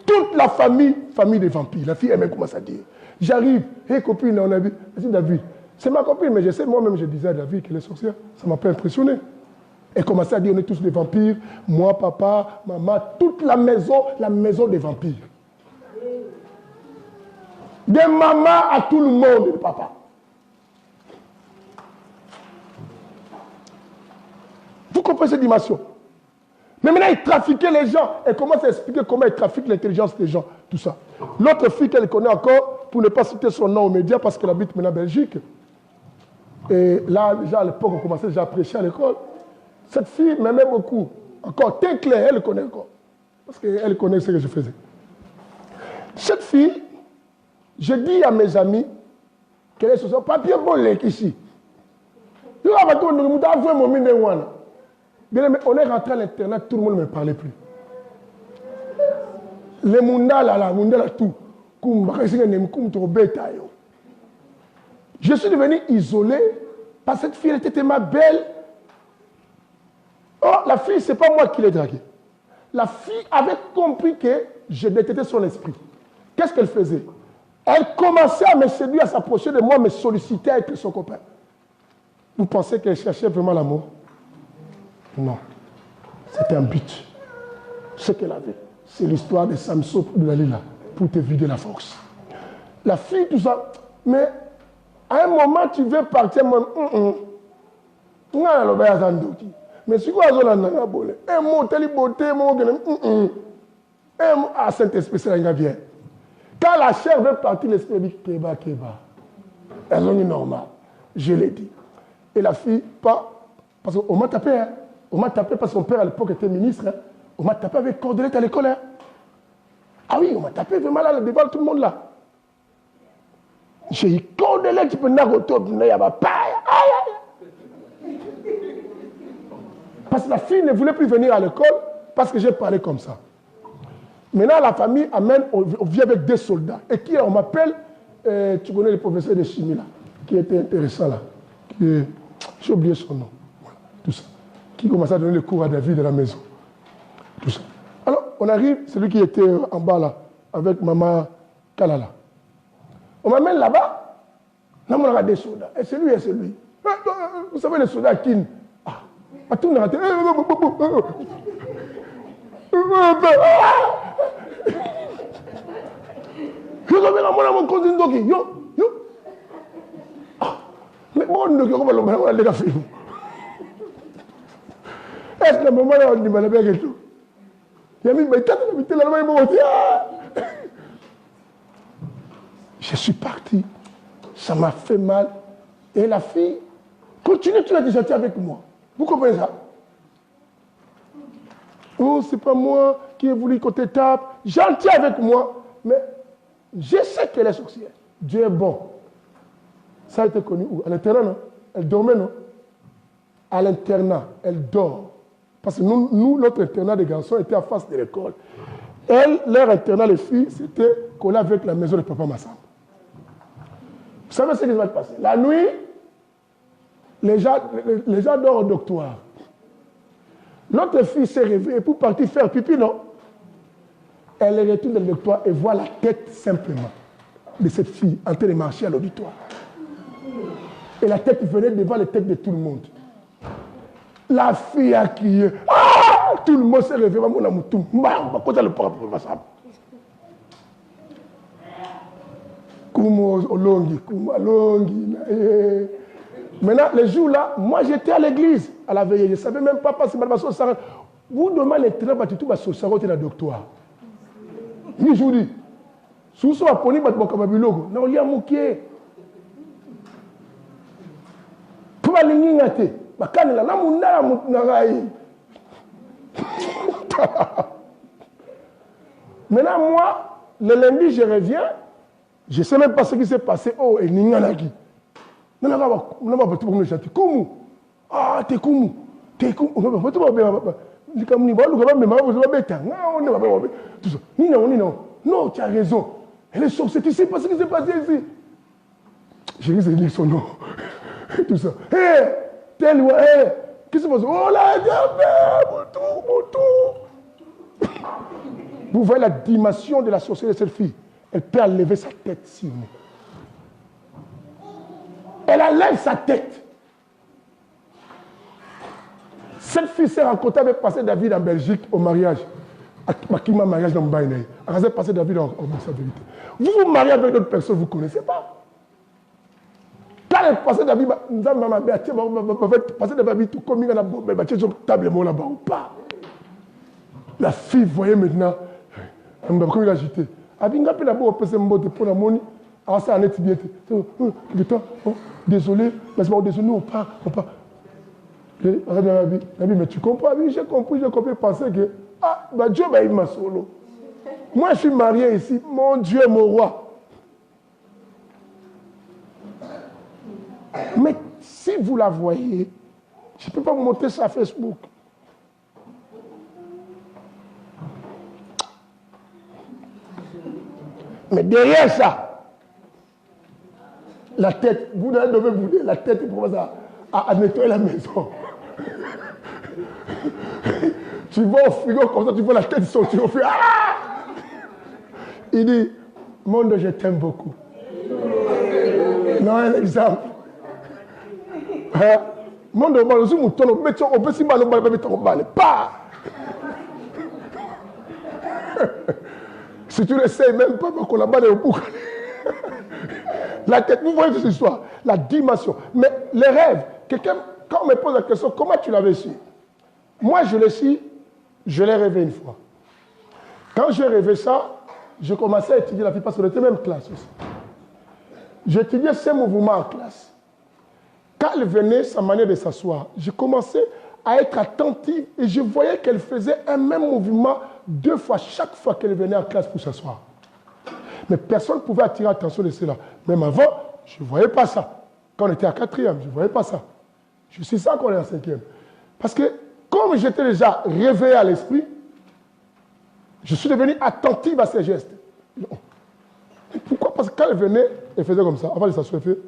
Toute la famille des vampires. La fille elle-même commence à dire. J'arrive, hé copine, on a vu. Je dis David, c'est ma copine, mais je sais moi-même, je disais à David qu'elle est sorcière. Ça ne m'a pas impressionné. Elle commençait à dire, on est tous des vampires. Moi, papa, maman, toute la maison des vampires. Des mamans à tout le monde, le papa. Vous comprenez cette dimension? Mais maintenant, il trafiquait les gens. Elle commence à expliquer comment il trafique l'intelligence des gens. Tout ça. L'autre fille qu'elle connaît encore, pour ne pas citer son nom aux médias, parce qu'elle habite maintenant en Belgique. Et là, déjà à l'époque, on commençait déjà à prêcher à l'école. Cette fille m'aimait beaucoup. Encore, teint clair, elle le connaît encore. Parce qu'elle connaît ce que je faisais. Cette fille, je dis à mes amis qu'elle est sur son papier volé ici. On est rentré à l'internat, tout le monde ne me parlait plus. Les munda là, tout. Je suis devenu isolé parce que cette fille elle était tellement belle. Oh, la fille, ce n'est pas moi qui l'ai draguée. La fille avait compris que je détestais son esprit. Qu'est-ce qu'elle faisait? Elle commençait à me séduire, à s'approcher de moi, me solliciter avec son copain. Vous pensez qu'elle cherchait vraiment l'amour? Non. C'était un but. Ce qu'elle avait, c'est l'histoire de Samson de Dalila pour te vider la force. La fille, tout ça. Mais à un moment, tu veux partir, mais si vous avez un beauté, ah, Saint-Esprit, c'est un bien. Quand la chair veut partir, l'esprit dit Kéba, Kéba. Elles ont dit normal. Je l'ai dit. Et la fille, pas. Parce qu'on m'a tapé. Hein. On m'a tapé parce que son père à l'époque était ministre. Hein. On m'a tapé avec cordelette à l'école. Hein. Ah oui, on m'a tapé vraiment là, devant tout le monde là. J'ai dit cordelette, tu peux nagoter, il n'y a pas. Parce que la fille ne voulait plus venir à l'école parce que j'ai parlé comme ça. Maintenant, la famille amène, on vient avec des soldats. Et qui on m'appelle, tu connais le professeur de chimie là, qui était intéressant là. J'ai oublié son nom. Voilà, tout ça. Qui commençait à donner le cours à David de la maison. Tout ça. Alors, on arrive, celui qui était en bas là, avec maman Kalala. On m'amène là-bas. Là, on a des soldats. Et c'est lui, et c'est lui. Vous savez, les soldats qui. Ah, tout le monde. Mais bon, on a les filles. Est-ce que le moment là, on dit, mais bien que tout. Il y a mis, mais t'as habité là, je suis parti. Ça m'a fait mal. Et la fille, continue, tu l'as déjà été avec moi. Vous comprenez ça? Oh, c'est pas moi qui ai voulu qu'on te tape. Gentil avec moi. Mais je sais qu'elle est sorcière. Dieu est bon. Ça a été connu où? À l'internat, non? Elle dormait, non? À l'internat, elle dort. Parce que nous, notre internat des garçons était en face de l'école. Leur internat, les filles, c'était collé avec la maison de Papa Massamba. Vous savez ce qui va se passer? La nuit, les gens dorment au doctoir. L'autre fille s'est réveillée pour partir faire pipi, non? Elle retourne dans le doctoir et voit la tête simplement de cette fille en train de marcher à l'auditoire. Et la tête venait devant les têtes de tout le monde. La fille a crié. Ah! Tout le monde s'est réveillé. Mon amour, tout. Quand le parle pour ça. Maintenant, les jours-là, moi j'étais à l'église, à la veille. Je ne savais même pas si je suis vous demandez les trains, tu vas se savoir dans le doctoire. Je vous dis, si vous êtes poni, vous êtes bilogo. Non, il y a un mouquet. Pour aller n'ingate, bakane la namuna munagai. Maintenant, moi, le lundi, je reviens. Je ne sais même pas ce qui s'est passé. Oh, et n'inganagi. Non, non, non, non, non, Kumu. Ah, t'es Kumu. T'es Kumu. Non, tu as raison. Elle est sorcière. Tu sais pas ce qui s'est passé ici. J'ai dit son nom. Tout ça. Hé, tel ou hé. Qu'est-ce qui se passe? Oh là, mon tour. Vous voyez la dimension de la sorcellerie de cette fille. Elle peut enlever sa tête sur nous. Elle enlève sa tête. Cette fille s'est rencontrée avec Pasteur David en Belgique au mariage. Qui m'a mariage dans Mbaïne. Elle a Pasteur David en vérité. Vous vous mariez avec d'autres personnes, vous ne connaissez pas. Quand le Pasteur David Pasteur David tout comme il y a une table là-bas ou pas. La fille voyait maintenant, comme il a agité. Désolé, désolé, on part. Mais tu comprends, j'ai compris, penser que Dieu m'a solo. Moi, je suis marié ici, mon Dieu, mon roi. Mais si vous la voyez, je ne peux pas vous montrer ça sur Facebook. Mais derrière ça, la tête, vous devez bouder la tête pour à nettoyer la maison. Tu vas au frigo comme ça, tu vois la tête sortir au frigo. Il dit, monde, je t'aime beaucoup. Non, un exemple. Monde, on peut s'y mal, pas. Si tu ne sais même pas, qu'on la balle est au bout. La tête, vous voyez cette histoire, la dimension. Mais les rêves, quelqu'un, quand on me pose la question, comment tu l'avais su? Moi, je l'ai su, je l'ai rêvé une fois. Quand j'ai rêvé ça, je commençais à étudier la vie parce qu'on était même classe aussi. J'étudiais ces mouvements en classe. Quand elle venait, sa manière de s'asseoir, je commençais à être attentive et je voyais qu'elle faisait un même mouvement 2 fois, chaque fois qu'elle venait en classe pour s'asseoir. Mais personne ne pouvait attirer l'attention de cela. Même avant, je ne voyais pas ça. Quand on était à 4e, je ne voyais pas ça. Je suis ça quand on est en 5e. Parce que comme j'étais déjà réveillé à l'esprit, je suis devenu attentive à ses gestes. Non. Pourquoi? Parce que quand elle venait, elle faisait comme ça. Avant de s'asseoir, elle fait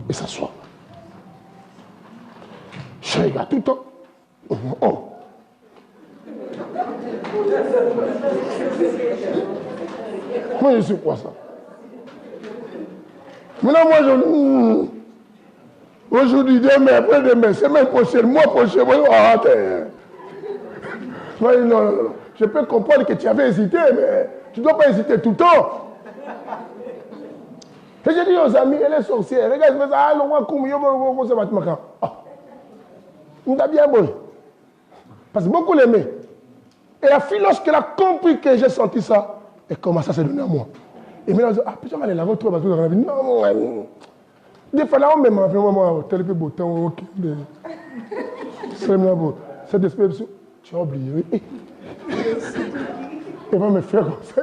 et s'assoit. Je regarde tout le temps. Oh. Moi, je suis quoi ça? Maintenant, moi, aujourd'hui, demain, après-demain, semaine prochaine, mois prochain, non. Je peux comprendre que tu avais hésité, mais tu ne dois pas hésiter tout le temps. Et j'ai dit aux amis, elle est sorcière. Regarde, je fais ça, on a bien bon. Parce que beaucoup l'aimaient. Et la fille, lorsqu'elle a compris que j'ai senti ça, elle commence à se donner à moi. Et maintenant, elle dit, putain, on va aller la retrouver parce que vous avez dit, non, des fois là, on me m'a fait, moi, tel que beau temps, ok. Cette espèce, tu as oublié, oui. Elle va me faire comme ça.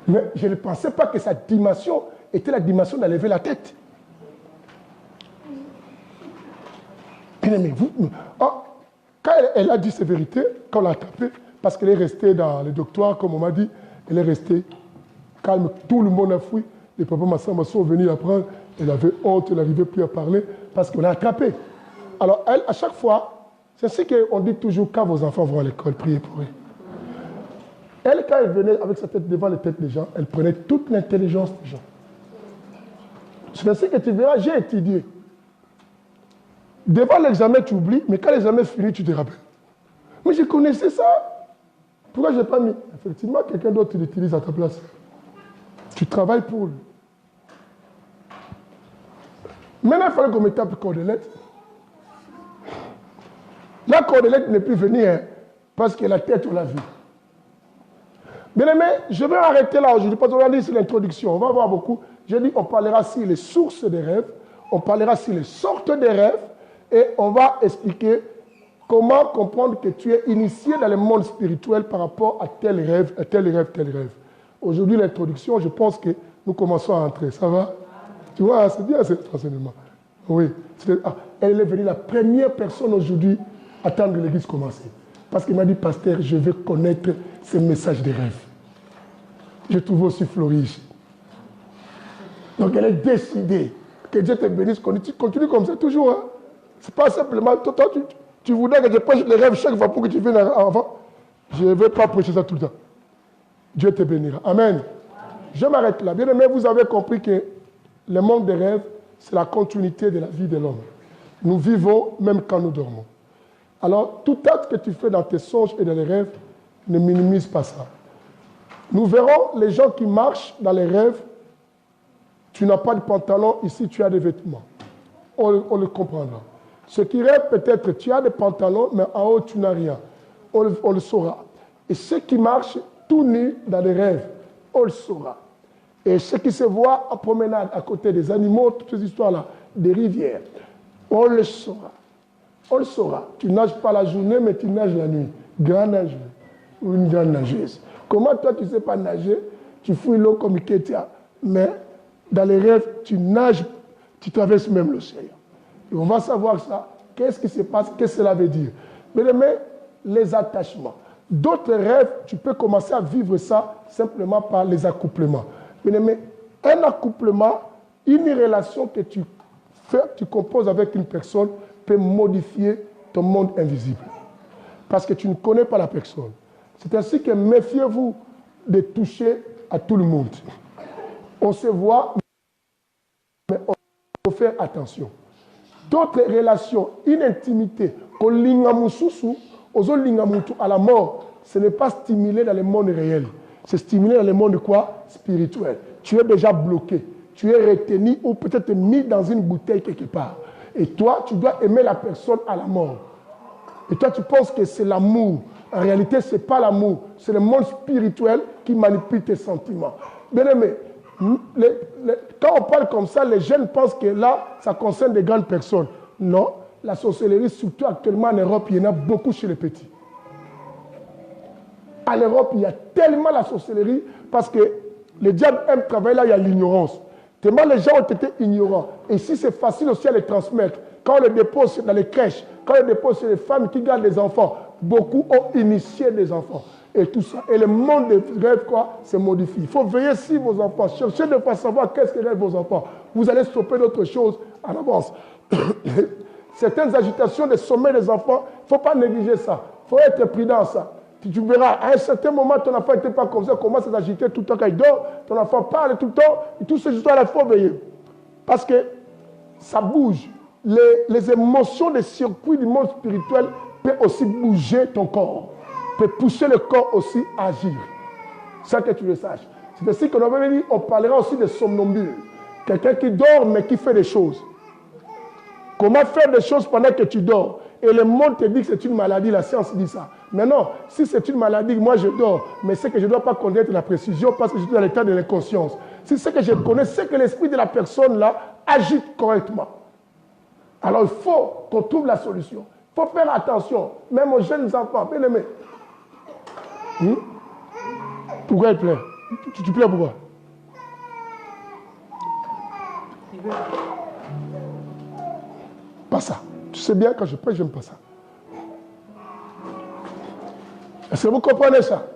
Mais je ne pensais pas que sa dimension était la dimension d'enlever la tête. Mais vous, quand elle a dit ces vérités, quand on l'a tapé, parce qu'elle est restée dans le doctorat, comme on m'a dit, elle est restée calme, tout le monde a fui. Les papas Massamba sont venus apprendre, elle avait honte, elle n'arrivait plus à parler, parce qu'on l'a attrapée. Alors elle, à chaque fois, c'est ce qu'on dit toujours quand vos enfants vont à l'école, priez pour eux. Elle, quand elle venait avec sa tête devant les têtes des gens, elle prenait toute l'intelligence des gens. C'est ainsi que tu verras, j'ai étudié. Devant l'examen, tu oublies, mais quand l'examen est fini, tu te rappelles. Mais je connaissais ça. Pourquoi je n'ai pas mis? Effectivement, quelqu'un d'autre l'utilise à ta place. Tu travailles pour lui. Maintenant, il fallait qu'on me tape Cordelette. La Cordelette n'est plus venue hein, parce que la tête, on l'a vue. Bien aimé, je vais arrêter là aujourd'hui parce qu'on a dit c'est l'introduction. On va voir beaucoup. J'ai dit on parlera sur les sources des rêves, on parlera sur les sortes des rêves et on va expliquer comment comprendre que tu es initié dans le monde spirituel par rapport à tel rêve, à tel rêve, tel rêve. Aujourd'hui, l'introduction, je pense que nous commençons à entrer. Ça va? Tu vois, c'est bien cet enseignement. Oui. Elle est venue la première personne aujourd'hui à attendre que l'église commence. Parce qu'il m'a dit, pasteur, je veux connaître ces messages des rêves. Je trouve aussi Florie. Donc elle est décidée. Que Dieu te bénisse. Tu continues comme ça toujours. Hein? Ce n'est pas simplement, toi, tu voudrais que je prêche les rêves chaque fois pour que tu viennes avant. Je ne vais pas prêcher ça tout le temps. Dieu te bénira. Amen. Je m'arrête là. Bien aimé, vous avez compris que le monde des rêves, c'est la continuité de la vie de l'homme. Nous vivons même quand nous dormons. Alors, tout acte que tu fais dans tes songes et dans les rêves, ne minimise pas ça. Nous verrons les gens qui marchent dans les rêves. Tu n'as pas de pantalon, ici tu as des vêtements. On le comprendra. Ceux qui rêvent, peut-être tu as des pantalons, mais en haut tu n'as rien. On le saura. Et ceux qui marchent tout nus dans les rêves, on le saura. Et ceux qui se voient en promenade à côté des animaux, toutes ces histoires-là, des rivières, on le saura. On le saura. Tu nages pas la journée, mais tu nages la nuit. Grand nageur ou une grande nageuse. Comment toi, tu ne sais pas nager? Tu fouilles l'eau comme Iketia. Mais dans les rêves, tu nages, tu traverses même l'océan. Et on va savoir ça. Qu'est-ce qui se passe? Qu'est-ce que cela veut dire? Mais les attachements. D'autres rêves, tu peux commencer à vivre ça simplement par les accouplements. Mais un accouplement, une relation que tu fais, tu composes avec une personne, peut modifier ton monde invisible. Parce que tu ne connais pas la personne. C'est ainsi que méfiez-vous de toucher à tout le monde. On se voit, mais on faut faire attention. D'autres relations, une intimité, à la mort, ce n'est pas stimulé dans le monde réel. C'est stimulé dans le monde quoi? Spirituel. Tu es déjà bloqué. Tu es retenu ou peut-être mis dans une bouteille quelque part. Et toi, tu dois aimer la personne à la mort. Et toi, tu penses que c'est l'amour. En réalité, ce n'est pas l'amour. C'est le monde spirituel qui manipule tes sentiments. Bien aimé, quand on parle comme ça, les jeunes pensent que là, ça concerne des grandes personnes. Non, la sorcellerie, surtout actuellement en Europe, il y en a beaucoup chez les petits. En Europe, il y a tellement la sorcellerie parce que le diable aime travailler là, il y a l'ignorance. Tellement les gens ont été ignorants. Et ici, c'est facile aussi à les transmettre. Quand on les dépose dans les crèches, quand on les dépose sur les femmes qui gardent les enfants, beaucoup ont initié des enfants. Et tout ça. Et le monde des rêves, quoi, se modifie. Il faut veiller sur vos enfants. Cherchez de ne pas savoir qu'est-ce que rêvent vos enfants. Vous allez stopper d'autres choses en avance. Certaines agitations des sommets des enfants, il ne faut pas négliger ça. Il faut être prudent à ça. Tu verras, à un certain moment, ton enfant n'était pas comme ça, commence à s'agiter tout le temps quand il dort, ton enfant parle tout le temps, et toutes ces histoires-là, il faut veiller. Parce que ça bouge. Les émotions des circuits du monde spirituel peuvent aussi bouger ton corps, peuvent pousser le corps aussi à agir. C'est ça que tu le saches. C'est ainsi qu'on avait dit, on parlera aussi de somnambule. Quelqu'un qui dort mais qui fait des choses. Comment faire des choses pendant que tu dors? Et le monde te dit que c'est une maladie, la science dit ça. Mais non, si c'est une maladie, moi je dors, mais c'est que je ne dois pas connaître la précision parce que je suis dans l'état de l'inconscience. Si c'est que je connais, c'est que l'esprit de la personne là agite correctement. Alors il faut qu'on trouve la solution. Il faut faire attention, même aux jeunes enfants. Bien aimé. Pourquoi il pleure? Tu pleures pourquoi? Pas ça. Tu sais bien, quand je prie, je n'aime pas ça. Est-ce que vous comprenez ça?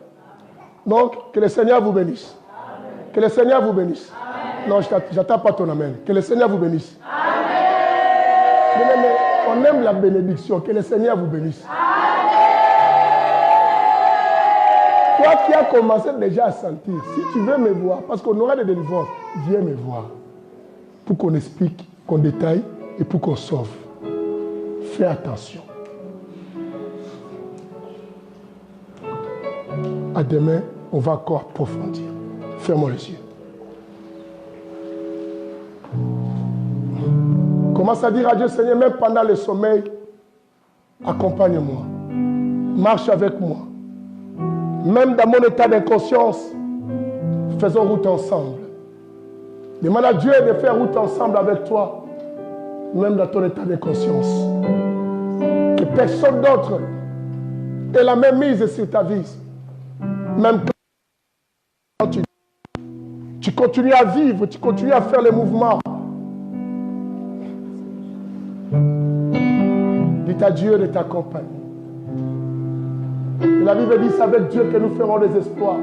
Donc, que le Seigneur vous bénisse. Amen. Que le Seigneur vous bénisse. Amen. Non, je n'attends pas ton amen. Que le Seigneur vous bénisse. Amen. Mais on aime la bénédiction. Que le Seigneur vous bénisse. Amen. Toi qui as commencé déjà à sentir, si tu veux me voir, parce qu'on aura des délivrances, viens me voir. Pour qu'on explique, qu'on détaille et pour qu'on sauve. Fais attention. À demain, on va encore approfondir. Fermons les yeux. Commence à dire à Dieu, Seigneur, même pendant le sommeil, accompagne-moi. Marche avec moi. Même dans mon état d'inconscience, faisons route ensemble. Demande à Dieu de faire route ensemble avec toi, même dans ton état d'inconscience. Que personne d'autre ait la même mise sur ta vie. Même quand tu continues à vivre, tu continues à faire les mouvements. Dis à Dieu de t'accompagner. Et la Bible dit, c'est avec Dieu que nous ferons des espoirs.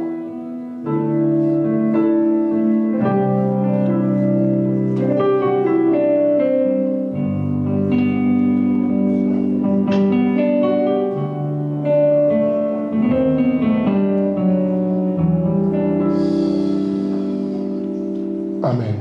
Amen.